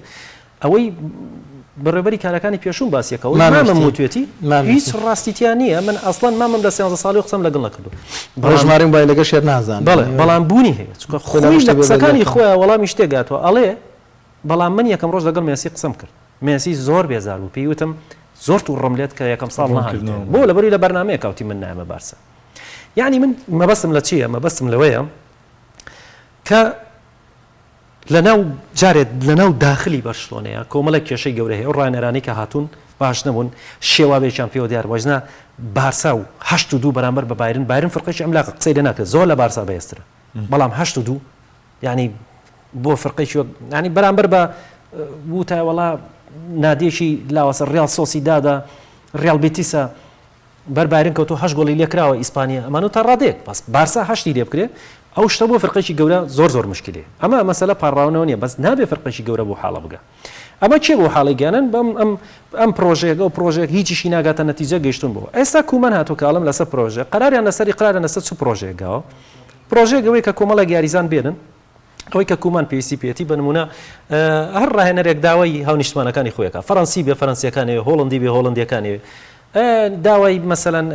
ئەوەی بەڕێبەری کارەکانی پێشوم باسیەکەەوە مامەم وتوێتی هیچ ڕاستیتیان نییە من ئەسڵان مامەم لە 13 ساڵی قسەم لەگەڵ نەکردو ڕژمارەم بای لەگە شێر نازان بەڵام بوونی هەیە چونکە خۆی لە قسەکانی خۆیان وەڵامی شتێگاتەوە ئەڵێ بەڵام من یەکەم ڕۆژ لەگەڵ مێسی قسەم کرد مێسی زۆر بێزار بوو پێی وتم زۆر تو ڕملێت کە یەکەم ساڵ نەهاتێ بۆ لەبەری لە بەرنامەیە کاوتی من نایمە بارسە یعنی من مەبەستم لە چییە مەبەستم لەوەیە کە لەناو جارێت لەناو داخلی بەرشلۆنەیە کۆمەڵێک کێشەی گەورە هەیە ئەو ڕایەنەرانی کە هاتوون باش نەبوون شێوابێکیان پێوە دیار وەژنا بارسا و 8-2 بەرامبەر بە بایرن فەرقێکی ئەملاق قسەی لێ ناکرد زۆر لە بارسا بەهێزترە بەڵام 8-2 ینی بۆ فەرقێکی ینی بەرامبەر بە وتای وەڵا نادێکی لاوەسە ڕیال سۆسیدادا ڕیال بێتیسە بەر بایرن کەوتۆ 8 گۆڵی لێکراوە ئیسپانیا ئەمانە تا ڕادێک بەس بارسا 8 لێ بکرێ ئەو شتە بۆ فەرقێکی گەورە زۆر مشکلێ ئەمە مەسەلە پاڕاونەوە نیە بەس نابێ فەرقێکی گەورە بۆ حاڵە بگە ئەمە چێ بۆ حاڵی گیانن بەم ئەم پرۆژەیەک ئەو پرۆژێک هیچیشی ناگاتە نەتیجە گەیشتون بۆ ئێستا کومان هاتو کاڵم لەسەر پرۆژە قەراریان لەسەری قرارە لەسەر چ پرۆژەیەکەوە پرۆژەیەکەوەی کە کۆمەڵە یاریزان بێنن ئەوەی کە کومان پێویستی پێێتی بنمونە هەر ڕاهێنەرێک داوای هاونیشتمانەکانی خۆیەکە فەڕەنسی بێ فەرەنسیەکانەوە هۆڵندی بێ هۆڵندیەکانەوە داوای مەسەلەن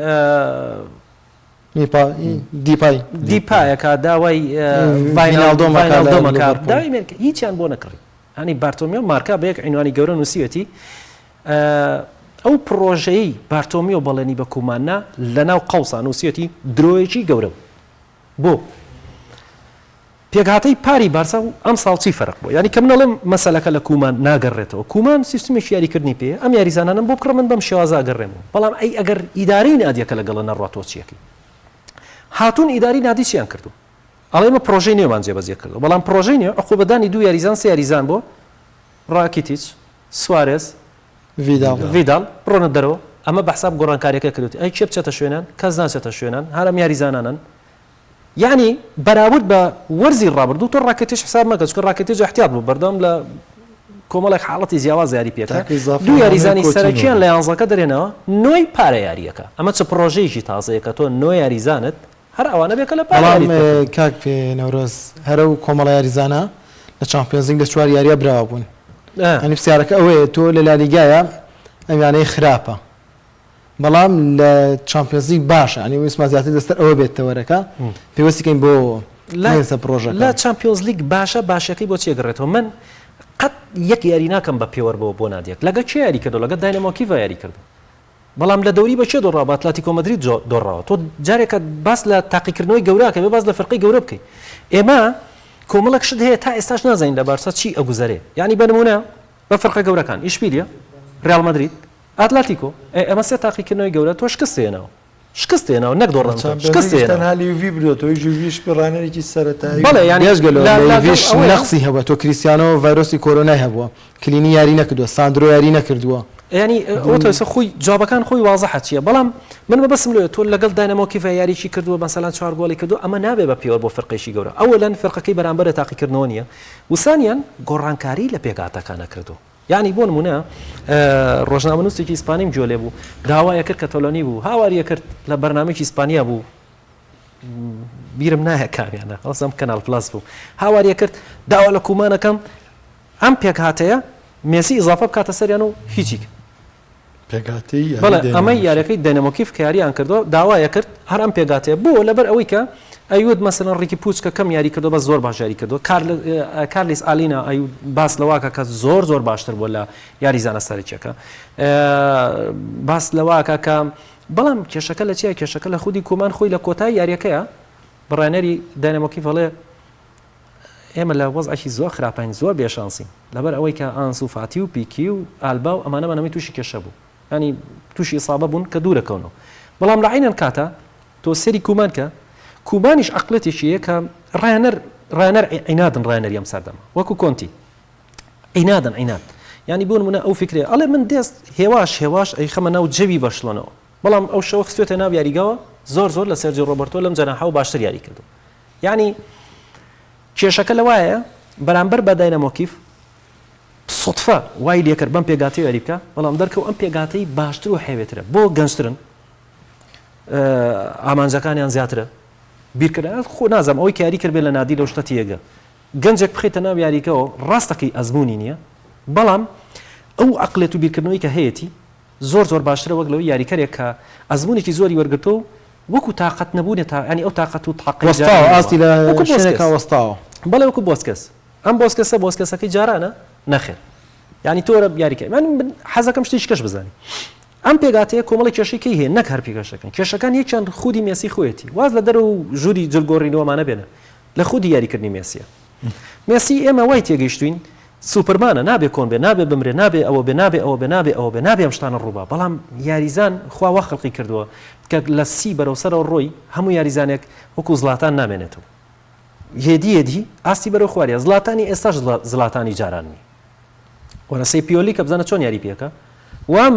دیپایەکە داوای ڤاینالدۆمەکە داوای مێرکە هیچیان بۆ نەکڕی هەنی بارتۆمیۆ مارکا بە یەک عنوانی گەورە نووسیەتی ئەو پرۆژەی بارتۆمیۆ بەڵێنی بە کوماننا لەناو قەوسا نووسیەتی درۆیەکی گەورە بۆ پێکهاتەی پاری بارسا و ئەم ساڵ چی فەرق بۆ ینی کە منەڵێم مەسەلەکە لە کومان ناگەڕێتەوە کومان سیستمێکی یاریکردنی پێ ئەم یاریزانانم بۆ بکڕە من بەم شێوازە ئەگەڕێمەوە بەڵام ئەی ئەگەر ئیدارەی نادیەکە لەگەڵە نەڕاتۆ چیەکەی هاتوون ئیداری نادی چیان کردو ئەڵێ ئێمە پرۆژەی نێومان جێبەجێ کردو بەڵام پرۆژەی نێو عقوبەدانی دوو یاریزان سێ یاریزان بۆ ڕاکیتیچ سوارێز ڤیدال بڕۆنە دەرەوە ئەمە بەحساب گۆڕانکاریەکە کردوتی ئەی چێ بچێتە شوێنان کەس ناچێتە شوێنان هەرم یاریزانانن یعنی بەراورد بە وەرزی ڕابردوو تۆ ڕاکێتیش حساب مەکە چکە ڕاکێتیج احتیاط بوو بەردەم لە کۆمەڵێک حاڵەتی زیاواز یاری پێکە دوو یاریزانی سەرەکیان لە 11 دەرێنەوە نۆی پارە یاریەکە ئەمە چ پرۆژەیەکی تازەیە کە تۆ نۆ یاریزانت هەر ئەوانە بێکە لە بەڵام کاک پێ نەورۆز هەرە و کۆمەڵە یاریزانە لە چامپیۆنز لیگ لە 4 یاریە براوە بوون هەنی پرسیارەکە ئەوەیە تۆ لە لالیگایە ئەمیانەی خراپە بەڵام لە چامپیۆنز لیگ باشە ئەنی ویسما زیاتر دەستەر ئەوە بێت تەوەرەکە پێوەستیکەین بۆ پرۆژەکە لە چامپیۆنز لیگ باشەکەی بۆ چێگەڕێتەوە من قەت یەک یاری ناکەم بە پێوەربەوە بۆ نادێک لەگە چێ یاری کردو لەگە داینەمۆ کیڤ یاری کردو بەڵام لە دەوری بە چێ دۆڕاوە ئەتلتیکۆ مەدرید دۆڕاوە تۆ جارێکە باس لە تاقیکردنەوەی گەوراکە بێ باس لە فەرقی گەورە بکەیت ئێمە کۆمەڵک شت هەیە تا ئێستاش نازانین لە بارسا چی ئەگوزارێ یعنی بنمونە بە فەرقە گەورەکان ئیشبیلیا ڕیال مەدرید ئەتلتیکۆ ئەمە سێ تاقیکردنەوەی گەورە تۆ شکستێنەوە شکستێنەوە نەک دۆڕان شکستێنە تەنها لیوڤی برێتەوەی ژوویش ڕانەرێکی سەرەتایی بەڵێ ینی ێژگەلۆڤیش نەخسی هەبووە تۆ کریسیانۆ ڤایرۆسی کۆرۆنای هەبووە کلینی یاری نەکردووە ساندرۆ یاری نەکردووە ینی ئەوتەسە خۆی جوابەکان خۆی وازەحە چییە بەڵام من بەبەسم لێ تۆ لەگەڵ داینەمۆکیڤ یاریی کردووە مەسەلان 4 گۆڵی کردو ئەمە نابێ بە پێوە بۆ فەرقێکی گەورە ئەوە لەن فەرقەکەی بەرامبەر تاقیکردنەوە نیە وسانیان گۆڕانکاری لە پێگاتەکانە کردو یعنی بۆ نمونە ڕۆژنامەنووسێکی ئیسپانیم جۆ لێ بوو داوایە کرد کە تۆلۆنی بوو هاواریە کرد لە بەرنامێکی ئیسپانیا بوو بیرم نایە کامیانە ئەوسم کەناڵ پلاس بوو هاواریە کرد داوا لە کومانەکەم ئەم پێک هاتەیە مێسی ئیزافە بکاتە سەریان و هیچی پێگاتی بەڵێ ئەمەی یاریەکەی دەینەمۆکیف کە یاریان کردو داوایە کرد هەر ئەم پێگاتەیە بۆ لەبەر ئەوەی کە ئەیود مەسەلەن ڕێکی پوچکە کەم یاری کردو بە زۆر باش یاری کردو کارلیس ئالینا ئەیود باس لەواکە کە زۆر باشتر بووە لە یاریزانە سەرچێکە باس لەواکە کە بەڵام کێشەکە لە چیە کێشەکە لە خودی کومان خۆی لە کۆتای یاریەکەیە بڕێنەری داینەمۆکیف هەڵێ ئێمە لە وەزعی زۆر خراپین زۆر بێشانسین لەبەر ئەوەی کە ئانسو فاتی و پیکی و ئالبا و ئەمانەمانەمەی تووشی کێشە بوو ینی تووشی ئیسابە بوون کە دوورەکەونەوە بەڵام لە عینەن کاتە تۆ سەری کومان کە کوبانیش عقلەتێکیە کە ڕایەنەر عینادن ڕایەنەری ئەم سەردەمە وەکو کۆنتی عینادن عیناد ینی بۆ نمونە ئەو فکرێ ئەڵێ من دەست هێواش ئەی خەمە ناو جەوی بەشڵەنەوە بەڵام ئەو شەوە خستوێتە ناو یاریگاوە زۆر لە سەرجی ڕۆبەرتۆ لەم جەناحەوە باشتر یاری کردو ینی کێشەکە لەوایە بەرامبەر بە داینەمۆکیف سوتفە وای لێکرد بەم پێگاتی یاری بکە بەڵام دەرکەوت ئەم پێگاتەی باشتر و حێوێترە بۆ گەنجترن ئامانجەکانیان زیاترە بیرکردن خۆ نازم ئەوەی یاری کرد بێ لە نادی لەو شتە تێگە گەنجێک بخێتە ناو یاریکەوە ڕاستەکەی ئەزمموی نییە بەڵام ئەو عقلێت و بیرکردنەوەی کە هەیەی زۆر باشترە وەک لەوەی یاریکەرێک کە ئەزمموێکی زۆری وەرگرتو وەکو تااقەت نەبوونێت ینی ئەو تااقەت و ئاستی لە شوێنێکا وەستاوە بەڵێ وەکو بۆسکەس ئەم بۆسکەسەکەی جارانە نەخێر ینی تۆرە یاریکە من حەزەکەم شتێکی کەش بزانانی ئەم پێگاتەیە کۆمەڵی کێشەکەی هەیە نەک هەر پێگەشەکەن کێشەکان یەکیان خودی مێسی خۆیەتی واز لە دەر و ژووری جلگۆڕینەوەمانە بێنە لە خودی یاریکردنی مێسیە مێسی ئێمە وای تێگەیشتوین سوپەرمانە نابێ کۆن بێ نابێ بمرێ نابێ ئەوە بێ نابێ ئەوە بێ نابێ ئەوە بێ نابێ ئەم شتانە ڕووبا بەڵام یاریزان خواوە خەڵقی کردووە کە لە سی بەرەو سەرەوە ڕۆی هەموو یاریزانێک وەکو زڵاتان نامێنێتەوە هێدی ئاستی بەرەو خواریە زڵاتانی ئێستاش زڵاتانی جارانی وەرەسەی پیۆلی کە بزانە چۆن یاری پێکە وام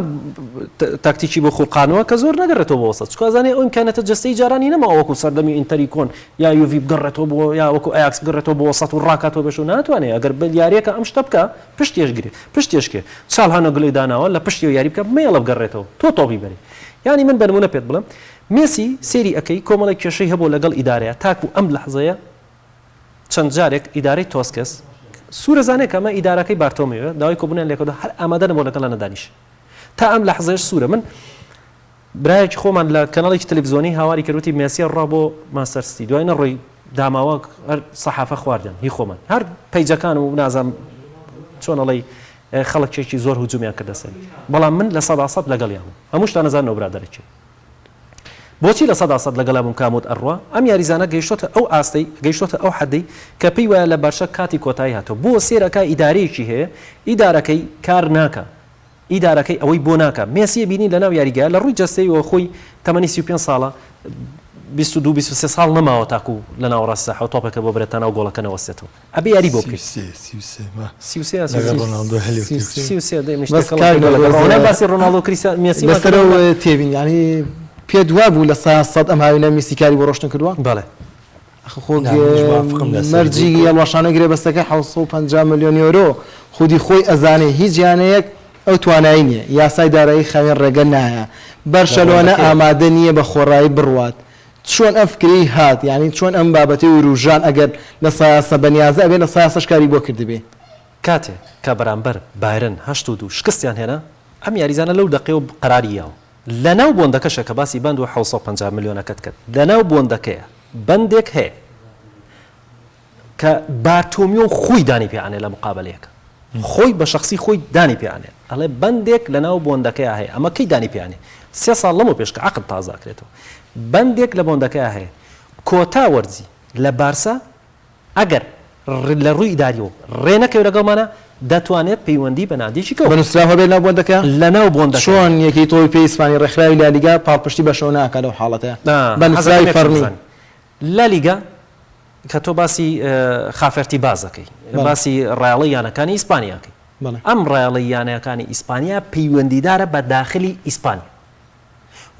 تاکتیکی بۆ خوڵقانەوە کە زۆر نەگەڕێتەوە بۆ وەسەد چکازانێ ئەو ئیمکانەتە جەستەی جارانی نەما وەکو سەردەمی ئینتەری کۆن یا یوڤی بگەڕێتەوە بۆ یا وەکو ئایاکس بگەڕێتەوە بۆ وەسەد و ڕاکاتەوە بێش و ناتوانێت ئەگەر یاریەکە ئەم شتە بکە پشتێشگرێت پشتێشکێ چاڵ هەنە گڵی داناوە لە پشتی و یاری بکە مێڵە بگەڕێتەوە تۆ تۆپی بەری ینی من بەنمونە پێت بڵم مێسی سێری ئەەکەی کۆمەڵی کێشەی هەبوو لەگەڵ ئیدارەیە تاکو ئەم لەحزەیە چەند جارێک ئیدارەی تۆسکەس سوورەزانێک ئەمە ئیدارەکەی بارتۆمیوە داوای کۆبوونیان لێکەوە هەر ئامادە نەبوو لەگەڵ نەدانیش تا ئەم لەحزەیەش سوورە من برایەکی خۆمان لە کەناڵێکی تەلەڤیزیۆنی هاواری کردوتی مێسی ڕا بۆ مانچستەر سیتی دوای نەڕۆی داماوە هەر سەحافە خواردن هی خۆمان هەر پەیجەکان و نازام چۆن ئەڵێ خەڵکێکی زۆر هجومیان کردە سەری بەڵام من لە 100% لەگەڵیان هەموو شتان نەزانەوە برادەرێکی بۆچی لە 100% لەگەڵا بووم کامۆت ئەڕوا ئەم یاریزانە گەیشتۆتە ئەو ئاستەی گەیشتۆتە ئەو حەدەی کە پێی وایە لە بەرشە کاتی کۆتایی هاتەوە بۆ سێرەکە ئیدارەیەکی هەیە ئیدارەکەی کار ناکە ئیدارەکەی ئەوەی بۆ ناکە مێسیە بینی لە ناو یاریگایە لە ڕووی جەستەیەوە خۆی تەمەنی 35 ساڵە 22-23 ساڵ نەماوە تاکو لە ناوەڕاستە حەوت تۆپەکە بۆ برێتە ناو گۆڵەکەنەوە وەسێتەوە ئەبێ یاری بۆ بکەیت باسی ڕۆناڵدۆ کریستیانۆ مێسی بەسەرەوە تێبین ینی پێ دوای بوو لە 100 ئەم هاوینە میسیکاری بۆ ڕۆشتن کردووە بەڵێ مەرجی هەڵواشانە گرێ بەستەکە 750 ملیۆن یۆرۆ خودی خۆی ئەزانێ هیچ یانەیەک ئەو توانایی نییە یاسای دارایی خاوێن ڕێگە نایە بەرشەلۆنە ئامادە نییە بە خۆڕایی بڕوات چۆن ئەم فکری هات یعنی چۆن ئەم بابەتی و ڕوژان ئەگەر لە سایاسە بەنیازە ئەبێ لە سایاسەش کاری بۆ کردبێ کاتێ کە بەرامبەر بایرن 82 شکستیان هێنا ئەم یاریزانە لەو دقیقەوە قەراریەوە لە ناو بۆندەکەشە کە باسی بند و 750 ملیۆنەکەت کرد لە ناو بۆندەکەیە بندێک هەیە کە بارتۆمیۆ خۆی دانی پێیانێ لە مقابلەیەکە خۆی بە شخصی خۆی دانی پێیانێ ئەڵێ بندێک لە ناو بۆندەکەیە هەیە ئەمە کەی دانی پێیانێ 3 ساڵ لەمە پێشکە عقد تازاکرێتەوە بندێک لە بۆندەکەیە هەیە کۆتا وەرزی لە بارسا ئەگەر لە ڕووی ئیداریەوە ڕێنەکەوێت لەگەڵمانە دەتوانێت پەیوەندی بە نادێکی کەوت بەنووسراوە بێت لە بۆندەکە لە ناو بۆندەکە چۆن یەکی تۆی پێی ئیسپانی ڕێکخراوی لالیگا پاڵپشتی بەشەوە ناکات لەو حاڵەتە بەنووسراوی فەرمی لالیگا کە تۆ باسی خافەرتی بازەکەی باسی ڕاڵی یانەکانی ئیسپانیاکەی ئەم ڕاڵی یانەکانی ئیسپانیا پەیوەندیدارە بە داخلی ئیسپانیا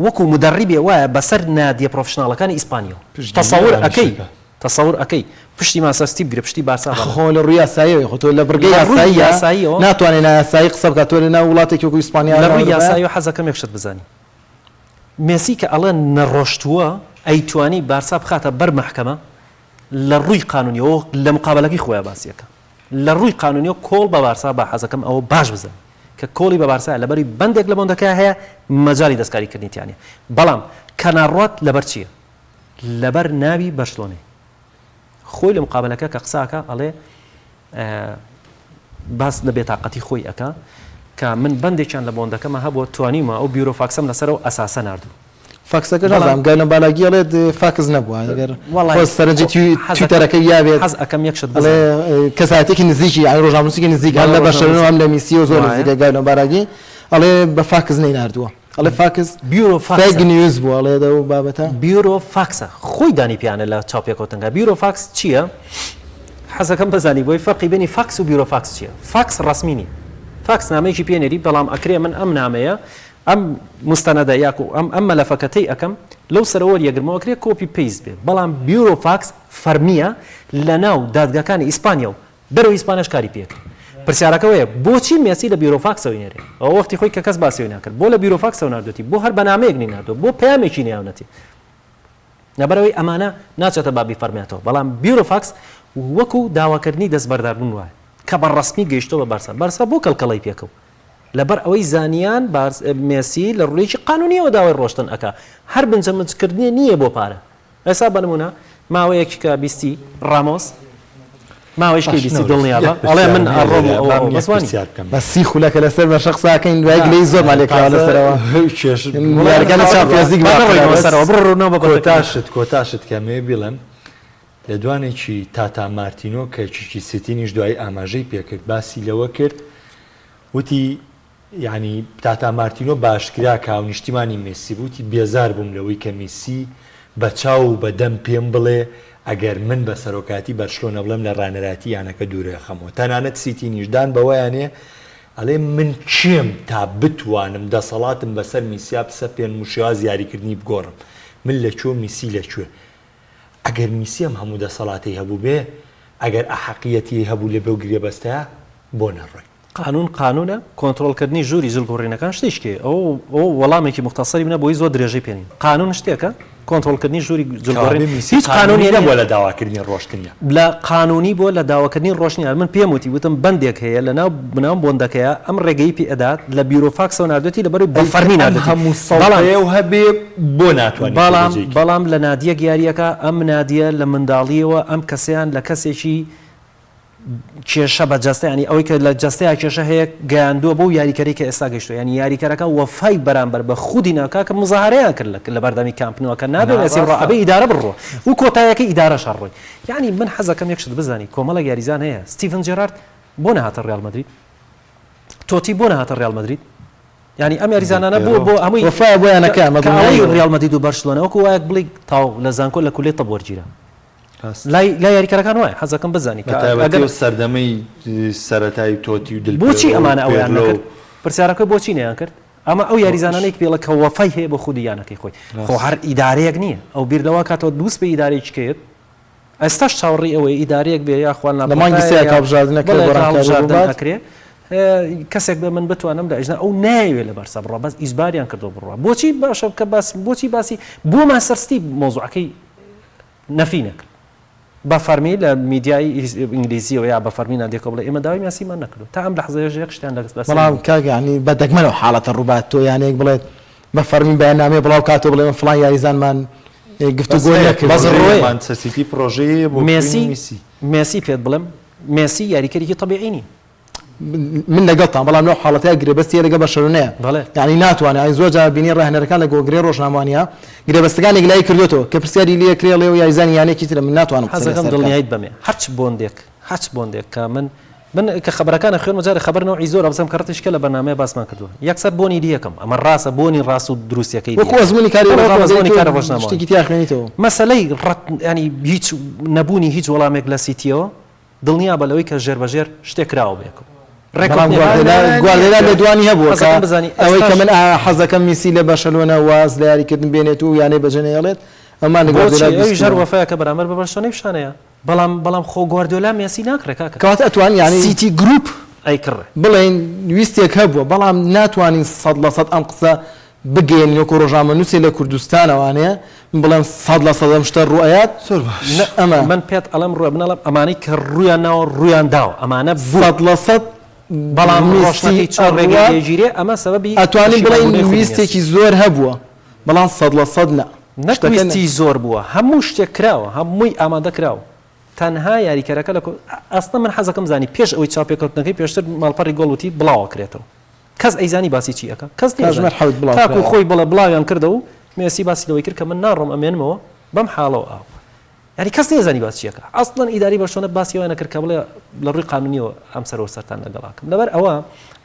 وەکو مدەڕیبێ وایە بەسەر نادیە پرۆفشناڵەکانی ئیسپانیەوە تەسەور ئەەکەی پشتی ماسەستی بگرە پشتی باسا خۆ لە ڕووی یاساییەوە خۆ تۆ لە بڕگەی یاساییەوە ناتوانێت یاسایی قسە بکات تۆ لە ناو وڵاتێکی وەکو ئیسپانیا لە ڕووی یاسایی حەزەکەم یەکشت بزانی مێسی کە ئەڵێ نەڕۆشتووە ئەیتوانی بارسا بخاتە بەر مەحکەمە لە ڕووی قانونیەوە لە مقابلەکەی خۆیان باسیەکە لە ڕووی قانونیەوە کۆڵ بە بارسا بە حەزەکەم ئەوە باش بزن کە کۆڵی بە بارسا لەبەری بەندێک لە بۆندەکە هەیە مەجای دەستکاریکردنیتیانە بەڵام کەناڕات لەبەر چییە لەبەر ناوی بەرشلۆنێ خۆی لە مقابلەکە کە قساکە ئەڵێ باس لە بێتاقەتی خۆی ئەکا کە من بەندێکیان لە بۆندەکەمە هەبووە توانیمە ئەو بیرۆ فاکسم لەسەرەوە ئەساسە نردوو فاکسەکە نازانم گای لە بالاگی ئەڵێت فاکس نەبووە ئەگەر سەرنجی تویتەرەکەی یاوێت حەز ئەەکەم یەکشت کەساتێکی نزیکی یان ڕۆژنامەنووسێکی نزیک هەر لە بەشەرەوە ئەم لە میسیۆ زۆر نزیکە گای لە بالاگی ئەڵێ بە فاکس نەیناردووە ئەڵێ فاکس بیرۆ فێک نیوز بوو ئەڵێ دەو بابەتە بیرۆ فاکسە خۆی دانی پیانە لە چاپێکۆتنگە بیرۆ فاکس چییە حەزەکەم بزانی بۆی فەرقی بینی فاکس و بیرۆ فاکس چییە فاکس ڕسمی نیە فاکس نامەیەکی پێنێری بەڵام ئەکرێ من ئەم نامەیە ئەم مستەنەدە یاکو ئەم مەلەفەکەتەی ئەەکەم لەو سەرەوە یەگرمەوە کرێ کۆپی پێیز بێ بەڵام بیرۆ فاکس فەرمیە لە ناو دادگاکانی ئیسپانیا و دەرەوە ئیسپانیاش کاری پێکرد پرسیارەکەوەیە بۆچی مێسی لە بیرۆ فاکسەوەی نێرێ ئەو وەختی خۆی کە کەس باسیەوەی ناکرد بۆ لە بیرۆ فاکسەوە ناردوێتی بۆ هەر بەنامەیەک ناردووە بۆ پەیامێکی نێونەتی لەبەرەوەی ئەمانە ناچێتە بابی فەرمیاتەوە بەڵام بیرۆ فاکس وەکو داواکردنی دەستبەرداربوون وایە کە بە ڕسمی گەیشتەوە بە بارسا بۆ کەڵکەڵی پێکەوت لەبەر ئەوەی زانیان مێسی لە ڕوویەکی قانونیەوە داوای ڕۆشتن ئەکا هەر بنجەمجکردنی نییە بۆ پارە ئێستا بەنمونە ماوەیەکی کە بیستی ڕامۆس ماوەیەکی بیستی دڵنیابە ئەڵێ من ئەڕۆم ئەوە بەسوانی بەسی خولەکە لەسەر بە شخصاکەین دوای گلەی زۆر مالێکراوە لەسەرەوە کۆتاشت کەمێ بڵێم لە دوانێکی تاتا مارتینۆ کە چیکی ستینیش دوای ئاماژەی پێکرد باسی لەوە کرد وتی یعنی تاتا مارتینۆ باشکرا کە نیشتیمانی مێسی بووتی بێزار بووم لەوەی کە مێسی بە چاو و بەدەم پێم بڵێ ئەگەر من بە سەرۆکاتی بەرشلۆنە بڵێم لە ڕانەراتی یانەکە دوورە خەمەوە تەنانەت سیتی نیشدان بەوەیانێ ئەڵێ من چیم تا بتوانم دەسەڵاتم بەسەر میسیا بسە پێن موشێواز یاریکردنی بگۆڕم من لەکوێ میسی لەکوێ ئەگەر میسیم هەموو دەسەڵاتی هەبوو بێ ئەگەر ئەحەقیەتی هەبوو لە بەو گرێ بەستەیە بۆ نەڕۆی قانونە کۆنتترۆلکردنی ژووری زلگۆڕینەکان شتێکێ ئەو وەڵامێکی مختصری بنە بۆی زۆر درێژەی پێنین قانون شتێکە کۆنتترۆلکردنی ژووری زلگۆڕین هیچ قانونی بۆ لە داواکردنی ڕۆشتنیە لە قانونی بۆ لە داواکردنی ڕۆشنیان من پێم وتی وتم بەندێک هەیە لە ناو بناو بۆندەکەیە ئەم ڕێگەی پێ ئەدات لە بیرۆ فاکسەوە نردێتی لەبەر بە فەرمی هەموو ساڵەیە و هەبێ بۆ ناتوانێت بەڵام لە نادیە گیاریەکە ئەم نادیە لە منداڵیەوە ئەم کەسیان لە کەسێکی کێشە بە جستەیانی ئەوەی کە لە جستەیە کێشە هەیە گەیاندووە بۆ یاریکەری کە ئێستا گەیشتووە ینی یاریکەرەکە وەفای بەرامبەر بە خودی ناکا کە مزاهرەیان کرد لە بەردەمی کامپنەوە کە نابێت ئەسی ڕابێ ئیدارە بڕۆ و کۆتایەکە ئیدارە شەڕۆی یعنی من حەزەکەم یەکشت بزانی کۆمەڵە یاریزان هەیە ستیڤن جێرارد بۆ نەهاتە ڕیال مەدرید تۆتی بۆ نەهاتە ڕیال مەدرید ینی ئەم یاریزانانە بۆ هەمووی وەفای بۆیانەکە ڕیال مەدرید و بەرشلۆنە وەکو وایەک بڵی تاو لە زانکۆ لە کولێ تەبوەرگیرە لا یاریکەرەکان وایە حەزەکەم بزانی ئەگەر سەردەمەی سەرەتایی تۆتی و دل بۆچی ئەمانە ئەویان نەکرد پرسیارەکەی بۆچی نەیان کرد ئەمە ئەو یاریزانانەی پێڵە کە وەفای هەیە بۆ خودی یانەکەی خۆی خۆ هەر ئیدارەیەک نییە ئەو بیرلەوە کاتەوە دووس بە ئیدارەیەکی کرد ئێستاش چاوەڕی ئەوەی ئیدارەیەک بێ یاخوان نەکرێ کەسێک بە من بتوانم لە ئەژنا ئەو ناوێت لە بەرسە بڕە بەس ئیزباریان کردو بڕە بۆچی باشە کە بۆچی باسی بۆ ماسەرستی مۆزوعەکەی نەفی نەکرد بە فەرمی لە میدیای ئینگلیزیەوە یا بە فەرمی نادێکەوە بڵێ ئێمە داوای ماسیمان نەکردو تا ئەم لە حەزەیەژ یەک شتیان لەگەست بەڵام کاگەانی بە دەگمەنەوە حاڵەتە ڕووبات تۆ یانێک بڵێت بە فەرمی بەیاننامێ بڵاو کاتۆ بڵێ فڵان یاریزانمان گفتوگۆی نەکرد سەسیتی پرۆژەیە بۆ مێسی پێت بڵێم مێسی یاریکەرێکی تەبیعی نیە من لەگەڵتان بەڵام لەو حاڵەتەیە گرێبەستی لەگە بەشەرونەیە ینی ناتوانێت ئەی زۆر جار بینی ڕاهێنەرەکان لە گۆگرێ ڕۆژناموانیە گرێبەستەکانێک لای کردوێتەوە کە پرسیاری لێ کرێڵێ و یاریزانی یانێکی ترە من ناتوانم حەزەکەم دڵنیایت بەمێ هەرچ بۆندێک کە من من کە خبرەکانە خوێن مجارە خبرنەوەی زۆر ئەبزم کەڕتیشکە لە بەنامەیە باسمان کردووە یەکسەر بۆنی دیەکەم ئەمە ڕاستە بۆنی ڕاست و دروستیەکەی وەکو ئەزمموی کاری ڕۆژنامە شتێکی تیا خوێنیتەوە مەسەلەی ینی هیچ نەبوونی هیچ وەڵامێک لە سیتیەوە دڵنیا بە لەوەی کە ژێربەژێر شتێک کراوە بێکم گواردیۆلا لە دوانی هەبووە بزانی ئەوەی کە من حەزەکەم میسی لە بەشەلۆنە واز لە یاریکردن بێنێت و یانەی بەجێنێڵێت ئەمان ژەر وەفەیە کە بەرامبەر بە بەشەنەی پیشانەیە بەڵام خۆ گواردیۆلا مێسی ناکرێت کەواتە ئەتوان یانی سیتی گروپ ئەیکڕێ بڵێن ویستێک هەبووە بەڵام ناتوانین 100% ئەم قسە بگەین وەکو ڕۆژنامە نووسێ لە کوردستانەوانەیە بڵێم 100% شتە ڕوئەیات ئەمە من پێت ئەڵم ڕوە بنەڵم ئەمانەی کە ڕویان ناوە ڕویان داوە ئەمانە 100% بەڵام ڕۆژنامەی چۆن ڕێگەیەگیرێ ئەمە سەبەبی ئەتوانین بڵێن ویستێکی زۆر هەبووە بەڵام 100% نا نەویستی زۆر بووە هەموو شتێک کراوە هەمووی ئامادە کراوە تەنها یاریکەرەکە لە ئەستە من حەزەکەم زانی پێش ئەوەی چاپێککەوتنەکەی پێشتر ماڵپەڕی گۆڵوتی بڵاوە کرێتەوە کەس ئەیزانی باسی چیەکە کەس تاکو خۆی بڵە بڵاویان کردە و مێسی باسی لەوەی کرد کە من ناڕۆم ئەمێنمەوە بەم حاڵەوە ئاو یعنی کەس نێزانی باس چیەکە ئەسڵەن ئیداری بەشۆنە باسیەوە نەکرد کە بڵێ لە ڕووی قانونیەوە ئەم سەرەوە سەرتان لەگەڵاکەم لەبەر ئەوە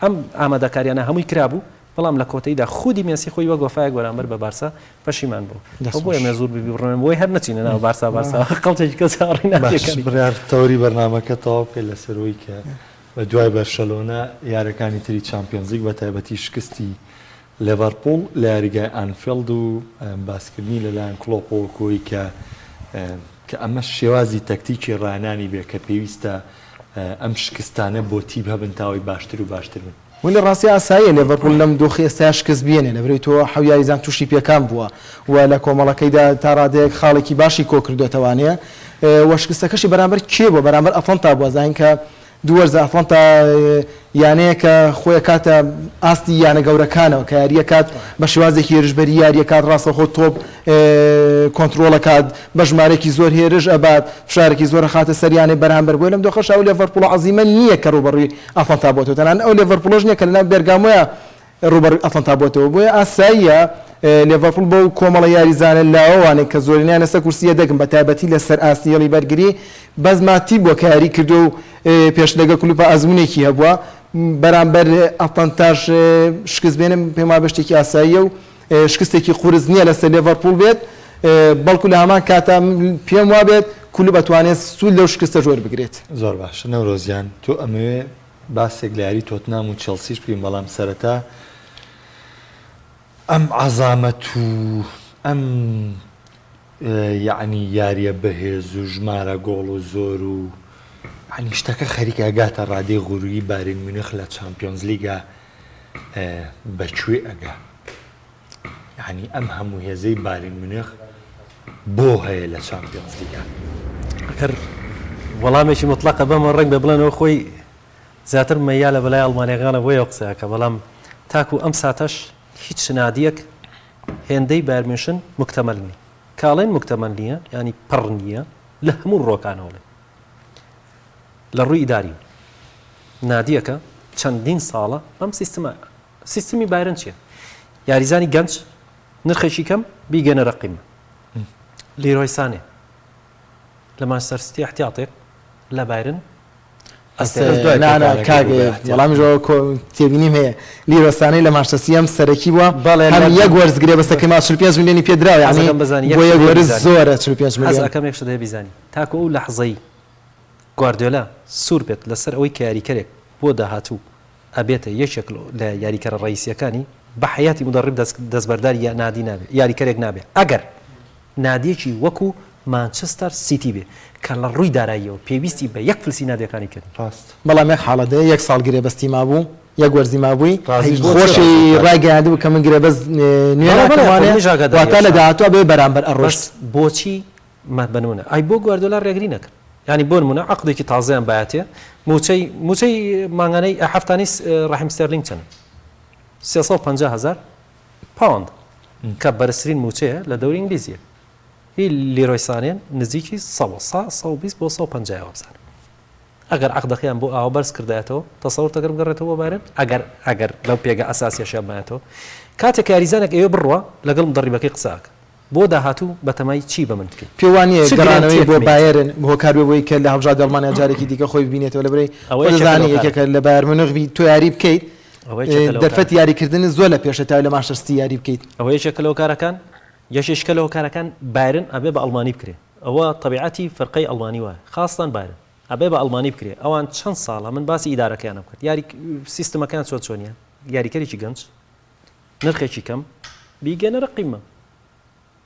ئەم ئامادەکاریانە هەمووی کرابوو بەڵام لە کۆتەیدا خودی مێسی خۆی وەک وەفایەک بەرامبەر بە بارسا پەشیمان بوو بۆیە مێ زۆر ببیڕێن بۆی هەر نەچینە ناو بارسا قەڵتێکی کەس بڕیار تەوری بەرنامەکە تەواو بکەیت لەسەرەوەی کە بە دوای بەرشەلۆنە یارەکانی تری چامپیۆنز لیگ بە تایبەتی شکستی لێڤەرپوڵ لە یاریگای ئانفیلد و باسکردنی لەلایەن کلۆپۆ کۆی کە ئەمە شێوازی تەکتیکی ڕانانی بێ کە پێویستە ئەم شکستانە بۆ تیب هەبن تاوەی باشتر و باشتر بن ولی ڕاستی ئاساییە لێڤەرپوڵ لەم دۆخی ئێستا شکست بێنێ لەبەرەوەی تۆ حەویاریزان تووشی پێکان بووە و لە کۆمەڵەکەیدا تا ڕادەیەک خاڵێکی باشی کۆ کردوێتەوانەیە وە شکستەکەشی بەرامبەر کێ بووە بەرامبەر ئەفڵەنتا بووە زانین کە دووەرزە ئەفڵەنتا یانەیە کە خۆی کاتە ئاستی یانە گەورەکانەوە کە یاریە کات بە شێوازێکی هێرشبەری یاریە کات ڕاستەخۆ تۆپ کۆنتترۆلە کات بە ژمارێکی زۆر هێرش ئەبات فشارێکی زۆر خاتە سەریانەی بەرامبەر بۆی لەم دۆخەش ئەو لێڤەرپوڵ عەزیمە نییە کە ڕوبەڕووی ئەفڵەنتا بۆتەوە تەنانەت ئەو لێڤەرپوڵش نییە کە لەناو بێرگامۆیە ڕوبەڕووی ئەفڵەنتا بۆتەوە بۆیە ئاساییە لێڤەرپوڵ بۆ کۆمەڵە یاریزانە لاوانێک کە زۆرینیان لەسەر کورسیە دەگەن بە تایبەتی لەسەر ئاستیەڵی بەرگری بەزماتی بۆ کە یاری کردو و پێشلەگە کلوپە ئەزمونێکی هەبووە بەرامبەر ئەفڵەنتاش شکست بێنم پێم وایە بەشتێکی ئاساییە و شکستێکی قورس نییە لەسەر لێڤەرپوڵ بێت بەڵکو لە هەمان کاتە پێم وا بێت کلوب ئەتوانێت سوود لەو شکستە جۆر بگرێت زۆر باشە نەورۆزیان تۆ ئەمەوێ باسێک لە یاری تۆتنام و چێلسیش بکەین بەڵام سەرەتا ئەم عەزامەت و ئەم یعنی یاریە بەهێز و ژمارە گۆڵ و زۆر و ینی شتەکە خەریکە ئەگاتە ڕادەی غوروری بارین مونیخ لە چامپیۆنز لیگە بەکوێ ئەگا ینی ئەم هەموو هێزەی بارین مونیخ بۆ هەیە لە چامپیۆنز لیگە ئەگەر وەڵامێکی مطلقە بەمە ڕنگ بە بڵێنەوە خۆی زیاتر مەیا لە بەلای ئەڵمانیەکانە بۆیە قسەکە بەڵام تاکو ئەم ساتەش هیچ شنادیەک هێندەی بارمێشن مکتەمەل نیە کاڵێن مکتەمەل نییە ینی پڕ نییە لە هەموو ڕۆکانەوە لە ڕووی ئیداری نادیەکە چەندین ساڵە ئەم سیستمی بایرن چییە یاریزانی گەنج نرخێکی کەم بیگەنە ڕقیمە لیرۆی سانێ لە مانچستەر سیتی احتیاطێک لە بایرن وەڵامی تێبینیم هەیە لیرۆستانەی لە مانچستەر ئەم سەرەکی بووە هەم یەک وەرزگرێ بەستەکەی ما 45 میلیۆنی پێدراوە یعنی بۆ یەک وەرز زۆرە 45 میلیۆن ئەکەم یەک شت هەیە بیزانی تاکو ئەو لەحظەی گواردیۆلا سوور بێت لەسەر ئەوەی کە یاریکەرێک بۆ داهاتوو ئەبێتە یەکێک لە یاریکەرە ڕئیسیەکانی بە حیاتی مدەڕیب دەستبەرداری نادی نابێت یاریکەرێک نابێت ئەگەر نادیەکی وەکو مانچستەر سیتی بێ کە لە ڕووی داراییەوە پێویستی بە یەک فلسی نادیەکانی کرد بەڵام یەک حاڵەتە یەک ساڵ گرێبەستی مابوو یەک وەرزی مابووی خۆشی ڕاگەیاندبوو کە من گرێبەست نوێنەکەواتە لە داهاتوە بێ بەرامبەر ئەڕۆژ بۆچی بنمونە ئای بۆ گواردیۆلا ڕێگری نەکرد ینی بۆ نمونە عەقدێکی تازەیان بایەتێ موچەی مانگانەی هەفتانی ڕەحیم ستێرلینگ چەند 350,000 پاوند کە بەرزترین موچەیە لە دەوری ئینگلیزیە هی لیرۆی سانێن نزیکی 120 بۆ 150 بزانە ئەگەر عەقدەکەیان بۆ ئاوە بەرز کردایەتەوە تەسەوڕ تەگەر بگەڕێتەوە بۆ بارن ئەگەر لەو پێگە ئەساسیەشیان بایەتەوە کاتێک یاریزانێک ئێوە بڕوە لەگەڵ مدەڕیبەکەی قساکە بۆ داهاتوو بەتەمای چی بە من کرد پێوانە چ گەڕانەوەی بۆ گرانتیەک بایرن بۆ کاربەوەی کە لە هەڵبژاد دەڵمانیا جارێکی دیکە خۆی ببینێتەوە لەبەرەی ئەوەی زانانی چەکەڵەوە یەکێکە لە بایر مونیخ تۆ یاری بکەیت ئەوەی چەکەڵەوە دەرفەت یاریکردن زۆر لە پێشە تا لە ماشتەستی یاری بکەیت ئەوەی یەکێکەوە کارەکان یەشێشکەلەوە کارەکان بایرن ئەبێ بە ئەڵمانی بکرێ ئەوە طبیعەتی فەرقەی ئەڵمانی وایە خاستان بایرن ئەبێ بە ئەڵمانی بکرێ ئەوان چەند ساڵە من باسی ئیدارەکەیانە بکرد یاری سیستمەکان چۆنیە یاریکەرێکی گەنج نرخێکی کەم بیگەنە رەقیمە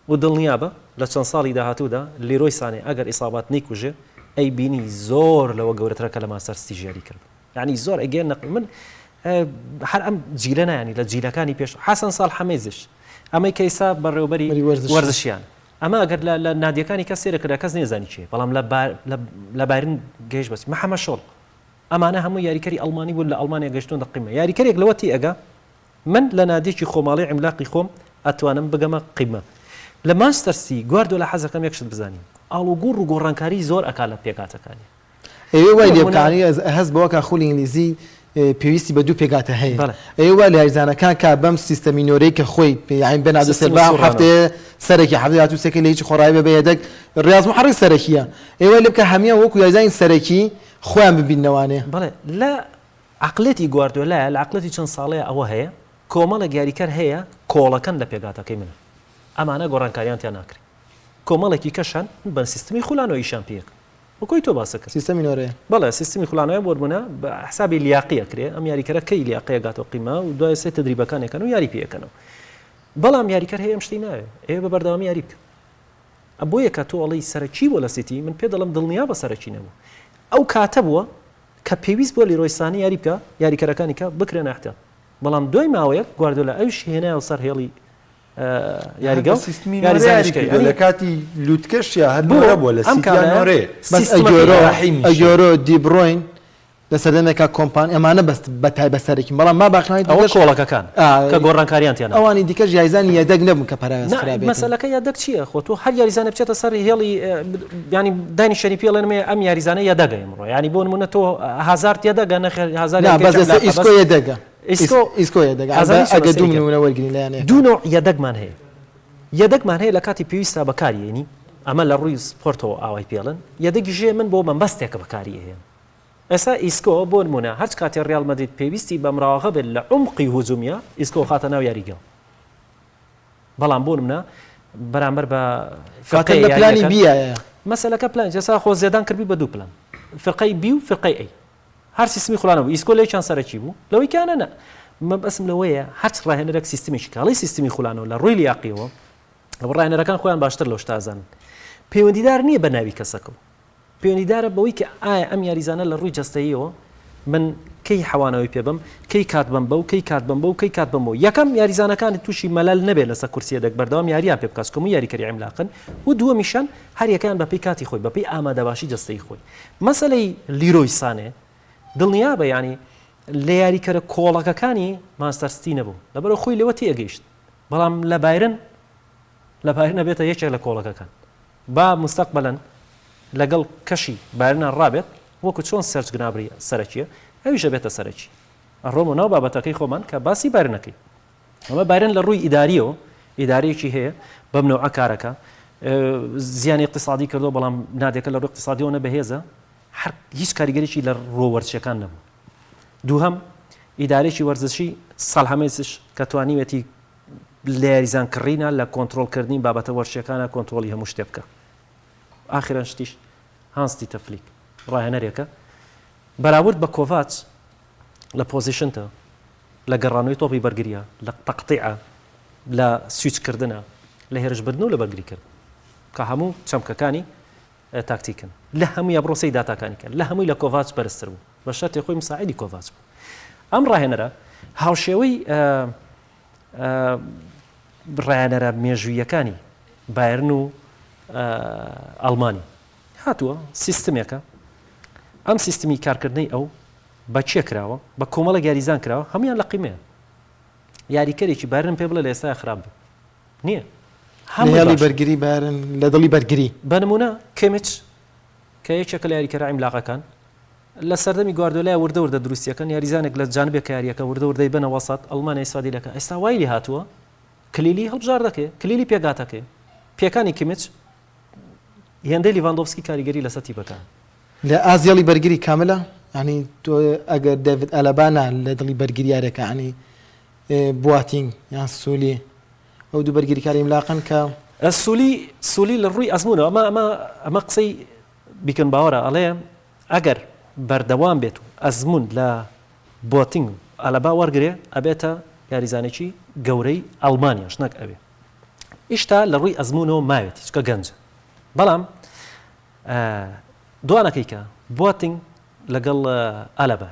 و دڵنیابە لە چەند ساڵی داهاتوودا لیرۆی سانێ ئەگەر ئیسابات نیکوژێ ئەی بینی زۆر لەوە گەورەترەکە لە ماسەرستی ژیاری کرد یعنی زۆر ئەگەن من هەر ئەم جیلە نایانی لە جیلەکانی پێش حەسەن ساڵ حەمێزش ئەمەی کەیسا بەڕێوبەری وەرزشیان ئەمە ئەگەر لە نادیەکانی کەس سێرەکرا کەس نێزانی چێ بەڵام لە بارن گەیشت بەس محەممەد شۆڵ ئەمانە هەموو یاریکەری ئەڵمانی بوون لە ئەڵمانیا گەشتون دەقیمە یاریکەرێک لەوە تی ئەگا من لە نادێکی خۆماڵی عیملاقی خۆم ئەتوانم بگەمە قیمە لە ماستەرسی گواردۆ لە حەزەکەم یەکشت بزانین ئاڵوگوڕ و گۆڕانکاری زۆر ئەکا لە پێکاتەکانی ئێوە وای لێبکانی هەست بەوەکە خولی ئینگلیزی پێویستی بە دوو پێگاتە هەیە ئێوە لە یاریزانەکان کا بەم سیستەمینۆرەی کە خۆی پێیان بەنادە سەربا هەفتەیە سەرەکی هەفتەیە هاتوو سێکە لە هیچ خۆڕایی بەبێ یەدەک ڕاز محڕی سەرەکیە ئێوە لێ بکە هەمیان وەکو یاریزانی سەرەکی خۆیان ببینەوانێ بەڵێ لە عقلەتی گواردۆ لایە لە عقلەتی چەند ساڵەیە ئەوە هەیە کۆمەڵە یاریکەر هەیە کۆڵەکەن لە پێگاتەکەی منە ئەمانە گۆڕانکاریانتیان ناکرێت کۆمەڵێکی کەشان بە سیستمی خولانەوەیشان پێک وەکۆی تۆ باسەکە سیستەمینۆرەیە بەڵێ سیستمی خولانەوە بۆربوونە بە حسابی لیاقیە کرێ ئەم یاریکەرە کەی لیاقەیە گاتەوە قیمە و دوای سێ تدریبەکانێکەکەن و یاری پێەکەنەوە بەڵام یاریکەر هەیە ئەم شتەی ناوێت ئێوە بە بەردەوامی یاری بکە بۆ یەکە تۆ ئەڵی سەرەکی بۆ لە سیتی من پێ دەڵم دڵنیا بە سەرەکی نەبوو ئەو کاتە بووە کە پێویست بۆ لیرۆیسانی یاری بکە یاریکەرەکانی کە بکرێنە احتیاط بەڵام دوای ماوەیەک گواردۆ لە ئەوش هێنایەوە سەر هێڵی یاریگە لە کاتی لوتکەشیا هەربووە بۆ لە سیتیانۆرێ ئەگۆرۆ دیبڕۆین لە سەردەمێکا کۆمپان ئەمانە بەست بە تایبەسەرێکی بەڵام ما باخنای ئەوە کۆڵەکەکان کە گۆڕانکاریانتیان ئەوانی دیکەش یاریزانی یادەگ نەبوون کە پەرەوەسکرابێت مەسەلەکە یادەک چییە خۆ تۆ هەر یاریزانە بچێتە سەر هێڵی ینی دانی شەری پێڵێنمێ ئەم یاریزانە یادەگە ئەمڕۆ ینی بۆ نمونە تۆ هزار یادەگە نەخێر هزار ئیسکۆ یادەگە ئیسکۆ یادەگە ئەگە دوو نمونە وەرگین لایەنێ دوو نوع یادەگمان هەیە یەدەکمان هەیە لە کاتی پێویستە بەکارێنی ئەمە لە ڕووی سپۆرتەوە ئاوای پێڵن یەدەگی ژێ من بۆ مەبەستێکە بەکاری هەیە ئێستا ئیسکۆ بۆ نمونە هەر کاتی ڕیال مەدرید پێویستی بە مراوغە بێت لە عمقی هجومیە ئیسکۆ خاتە ناو یاریگەڵ بەڵام بۆ نمونە بەرامبەر بە پلانی بیایە مەسەلەکە پلان ئێستا خۆ زێدان کردی بە دوو پلان فرقەی بی و فرقەی ئەی هەر سیستمی خوڵانەوە ئیسکۆ لێ چەند سەرەکی بوو لەوەی کانە نە مەبەسم لەوەیە هەر ڕاهێنەرێک سیستمیشی کاڵی سیستمی خوڵانەوە لە ڕووی لیاقیەوە ڕاهێنەرەکان خۆیان باشتر لەو شتازان پەیوەندیدار نییە بە ناوی کەسەکە پەیوەندیدارە بەوەی کە ئایا ئەم یاریزانە لە ڕووی جەستەییەوە من کەی حەوانەوەی پێبم کەی کات بم بەو کەی کات بم بەو کەی کات بم بۆ یەکەم یاریزانەکانی تووشی مەلال نەبێت لەسەر کورسیە دەک بەردەوام یاریان پێ بکەس کەمو یاریکەری عیملاقن و دووەمیشان هەر یەکەیان بەپی کاتی خۆی بەپی ئامادەباشی جەستەی خۆی مەسەلەی لیرۆی سانێ دڵنیا بە ینی لە یاریکەرە کۆڵەکەکانی ماستەرستی نەبوو لەبەرەوە خۆی لەوە تێگەیشت بەڵام لە بایرن لە بایرنە بێتە یەکێک لە کۆڵەکەکان با مستەقبەلەن لەگەڵ کەشی بایرنە ڕابێت وەکو چۆن سەرچ گنابری سەرەکیە ئەویشە بێتە سەرەکی ڕۆمە ناو بابەتەکەی خۆمان کە باسی بایرنەکەی ئەمە بایرن لە ڕووی ئیداریەوە ئیدارەیەکی هەیە بەم نەوعە کارەکە زیانی اقتصادی کردو بەڵام نادێکە لە ڕووی اقتصادیەوە نەبەهێزە هەر هیچ کاریگەریی لە ڕۆوەرچەکان نەبوو دووهەم ئیدارێکی وەرزشی ساڵهەمێسش کە توانیوێتی لە یاریزانکردینە لە کۆنتترۆلکردنی بابەتە وەرشەکانە کۆنتترۆلی هەموو شتێ بکە ئاخران شتیش هانستی تەفلیک ڕاهێنەرێکە بەراورد بە کۆڤاچ لە پۆزیشنتە لە گەڕانەوەی تۆپی بەرگریە لە تەقتیعە لە سویچکردنە لە هێرشبردن و لە بەرگریکرد کە هەموو چەمکەکانی تاکتیکن لە هەمووی ئەبڕۆسەی داتاکانی کرد لە هەمووی لە کۆڤاچ بەرزتر بوو بە شەرتی خۆی مساعدی کۆڤاچ بوو ئەم ڕاهێنەرە هاوشێوەی ڕاهێنەرە مێژوویەکانی بایرن و ئەڵمانی هاتووە سیستمێکە ئەم سیستمی کارکردنەی ئەو بە چێ کراوە بە کۆمەڵە یاریزان کراوە هەمویان لە قیمەیە یاریکەرێکی بایرن پێ بڵێ لە ئێستا خراپ بوو نییە هەمووی بەرگری بارن لە دڵی بەرگری بە نمونە کێمیچ کە یەکێکە لە یاریکەرە عیملاقەکان لە سەردەمی گواردۆلای وردە وردە دروستیەکەن یاریزانێک لە جانبێک یاریەکە وردە وردەی بنە وەسەد ئەڵمانیا ئیسفادی دەکە ئێستا وای لێ هاتووە کلیلی هەڵبژار دەکێ کلیلی پێگاتەکێ پیەکانی کیمچ هێندەی لیڤاندۆفسکی کاریگەری لەسەر تیپەکان لە ئازیڵی بەرگری کاملە ینی تۆ ئەگەر دەڤێت ئەلەبانە لە دڵی بەرگریارێکە ینی بواتینگ یان سوولی ئەو دوو بەرگریکاری ملاقن کە سوولی لە ڕووی ئەزمونەوە ئەمە قسەی بیکن باوەڕە ئەڵێ ئەگەر بەردەوام بێت و ئەزمون لە بۆتینگ ئەلەبا وەرگێ ئەبێتە یاریزانێکی گەورەی ئەڵمانیاش نەک ئەوێ ئیشتا لە ڕووی ئەزمونەوە ماوێت هیچکە گەنجە بەڵام دوانەکەی کە بۆتینگ لەگەڵ ئەلەبا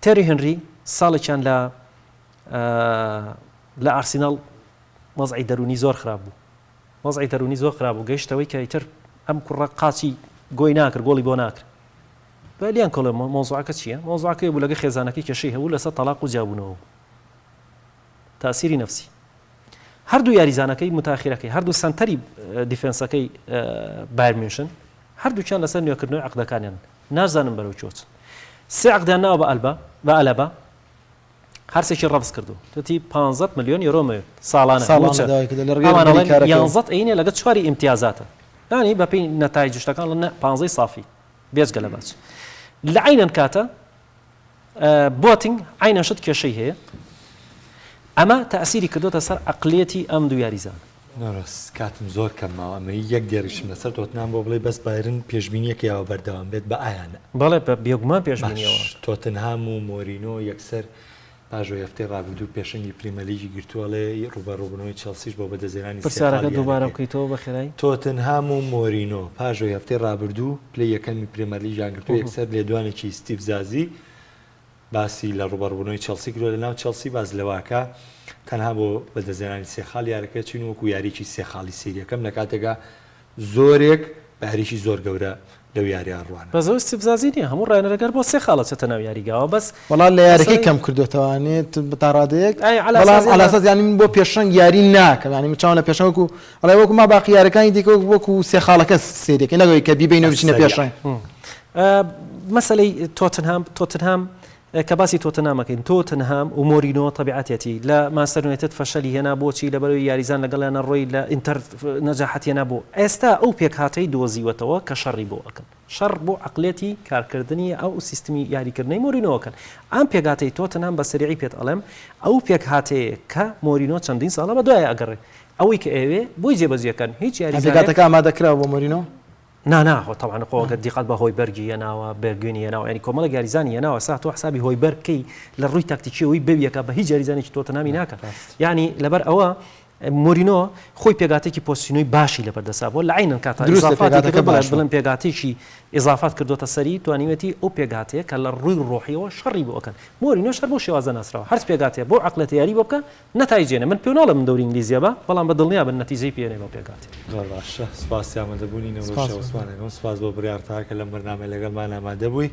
تێری هێنری ساڵێکیان لە ئارسیناڵ وەزعی دەرونی زۆر خراپ بوو وەزعی دەرونی زۆر خراپ بوو گەیشتەوەی کە ئیتر ئەم کوڕە قاچی گۆی ناکرد گۆڵی بۆ ناکرد بەلیان کۆڵێ مۆزوعەکە چییە؟ مۆزوعەکەی بوو لەگە خێزانەکەی کێشەی هەبوو لەسەر تەلاق و جیابوونەوە تاسیری نەفسی هەردوو یاریزانەکەی متاخیرەکەی هەردوو سنتەری دیفێنسەکەی بایر میونشن هەردووچیان لەسەر نوێکردنەوەی عەقدەکانیان نازانم بەرەو چۆچ سێ عەقدیان ناوە بە ئەلەبا هەرسێکی ڕەفز کردو توتی 15 ملیۆن یۆرۆ ساڵانە 11 عینێ لەگە 4 ئیمتیازاتە ینی بەپێی نەتایج شتەکان لە 15 سافی بێجگە لە باچ لە عینەن کاتە بۆتینگ عینەن شت کێشەی هەیە ئەمە تەئسیری کردوتە سەر عەقلێتی ئەم دوو یاریزان نەڕست کاتم زۆر کەمماوە ئەمە یەک گێڕیشم لەسەر تۆتنام بۆ بڵێ بەس بایرن پێشبینیەکە یاوە بەردەوام بێت بە ئایانە بەڵێ بێگومان پێشبینیەوە تۆتنهام و مۆرینۆ یەکسەر پاژۆی هەفتەی ڕابردوو پێشەنگی پریمەلیگی گرتووەڵێ ڕوبەڕووبوونەوەی چەلسیش بۆ بەدەزێرانی پرسیارەکە دووبارە بکەیتەوە بەخێرایی تۆتنهام و مۆرینۆ پاژۆی هەفتەی ڕابردوو پلەی یەکەمی پریمەلیژیان گرتووە یەکسەر لێدوانێکی ستیڤ زازی باسی لە ڕوبەڕووبوونەوەی چەلسی کرۆ لە ناو چەلسی باز لەواکە تەنها بۆ بەدەزێنانی سێخاڵ یارەکە چین وەکو یاریی سێخاڵی سریەکەم لە کاتێکا زۆرێک بە هەریشی زۆر گەورە لەو یاری ئاڕوانە بەزەوە استیفزازی نیە هەموو ڕایەنەرەگەر بۆ سێ خاڵە چێتە ناو یاریگاوە بەس وەڵام لە یاریەکەی کەم کردوێتەوانێت بەتاڕادەیەک بەڵام ئالاساس یانی بۆ پێشەنگ یاری ناکەم ینی میچاوە لە پێشەنگ وەکو ئەڵێ وەکو ما باقی یارەکانی دیکە وەکو سێ خاڵەکە سێریەکەی نەگەوەی کە بیبینەوە بچینە پێشەنگ مەسەلەی تۆتنهام کە باسی تۆتنامەکەین تۆتنهام و مۆرینۆ تەبیعەتێتی لە مانچستەر یونایتد فەشەلی هێنا بۆچی لەبەرەوەی یاریزان لەگەڵیانە ڕۆی لە ئینتەر نەجاحەت هێنا بۆ ئێستا ئەو پێکهاتەی دۆزیوەتەوە کە شەڕی بۆ ئەکەن شەڕ بۆ عەقلێتی کارکردنی ئەو سیستمی یاریکردنەی مۆرینۆکەن ئەم پێکهاتەی تۆتنهام بە سەریعی پێت ئەڵێم ئەو پێکهاتەیە کە مۆرینۆ چەندین ساڵە بەدوایە ئەگەڕێ ئەوەی کە ئێوێ بۆی جێبەجێکەن هیچ یاریزانەکە ئامادەکراوە بۆ مۆرینۆ ناناخۆ طبعا خۆگە دیقەت بە هۆی بەرگی هێناوە بەرگوێنی هێناوە ینی کۆمەڵە یاریزانی هێناوە سا تۆ حسابی هۆی بەرکەی لە ڕووی تاکتیکیەوەی ببیەکە بە هیچ یاریزانێکی تۆتنامی ناکە ینی لەبەر ئەوە مۆرینۆ خۆی پێگاتێکی پۆسیۆنی باشی لەبەردەسا بۆ لە عینەن کاتە بڵێن پێگاتێکی ئضافات کردوتە سەری توانیوێتی ئەو پێگاتەیە کە لە ڕووی ڕۆحیەوە شەڕی بۆ ئەکەن مۆرینۆ شەر بۆ شێوازە ناسراوە هەرچ پێگاتێ بۆ عەقلەتی یاری بۆ بکە نەتایجێنە من پێ ناڵم من دەوری ئینگلیزیە بە بەڵام بە دڵنیا بن نەتیجەی پێێنێ بۆ پێگاتێ زۆر باشە سپاس ئامادەبوونی نەوەشەوەسمانەکەم سپاس بۆ بڕیارتاکە لەم بەرنامە لەگەڵمان ئامادە بووی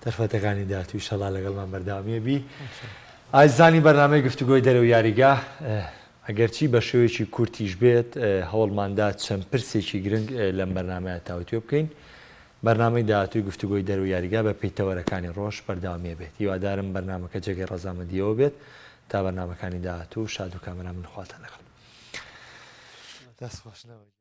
تەرفەتەکانی داهاتوو ئینشەڵا لەگەڵمان بەردەوامیە بی ئایزانی بەرنامەی گفتوگۆی دەرەو یاریگا ئەگەرچی بە شێوەیەکی کورتیش بێت هەوڵماندا چەند پرسێکی گرنگ لەم بەرنامەیە تاوتوێ بکەین بەرنامەی داهاتووی گفتوگۆی دەرەو یاریگا بە پێیتەوەرەکانی ڕۆژ بەردەوامیە بێت هیوادارم بەرنامەکە جێگەی ڕەزامەندیەوە بێت تا بەرنامەکانی داهاتوو شاد و کامەران من خواتان لەگەڵ دەست خۆش نەوەی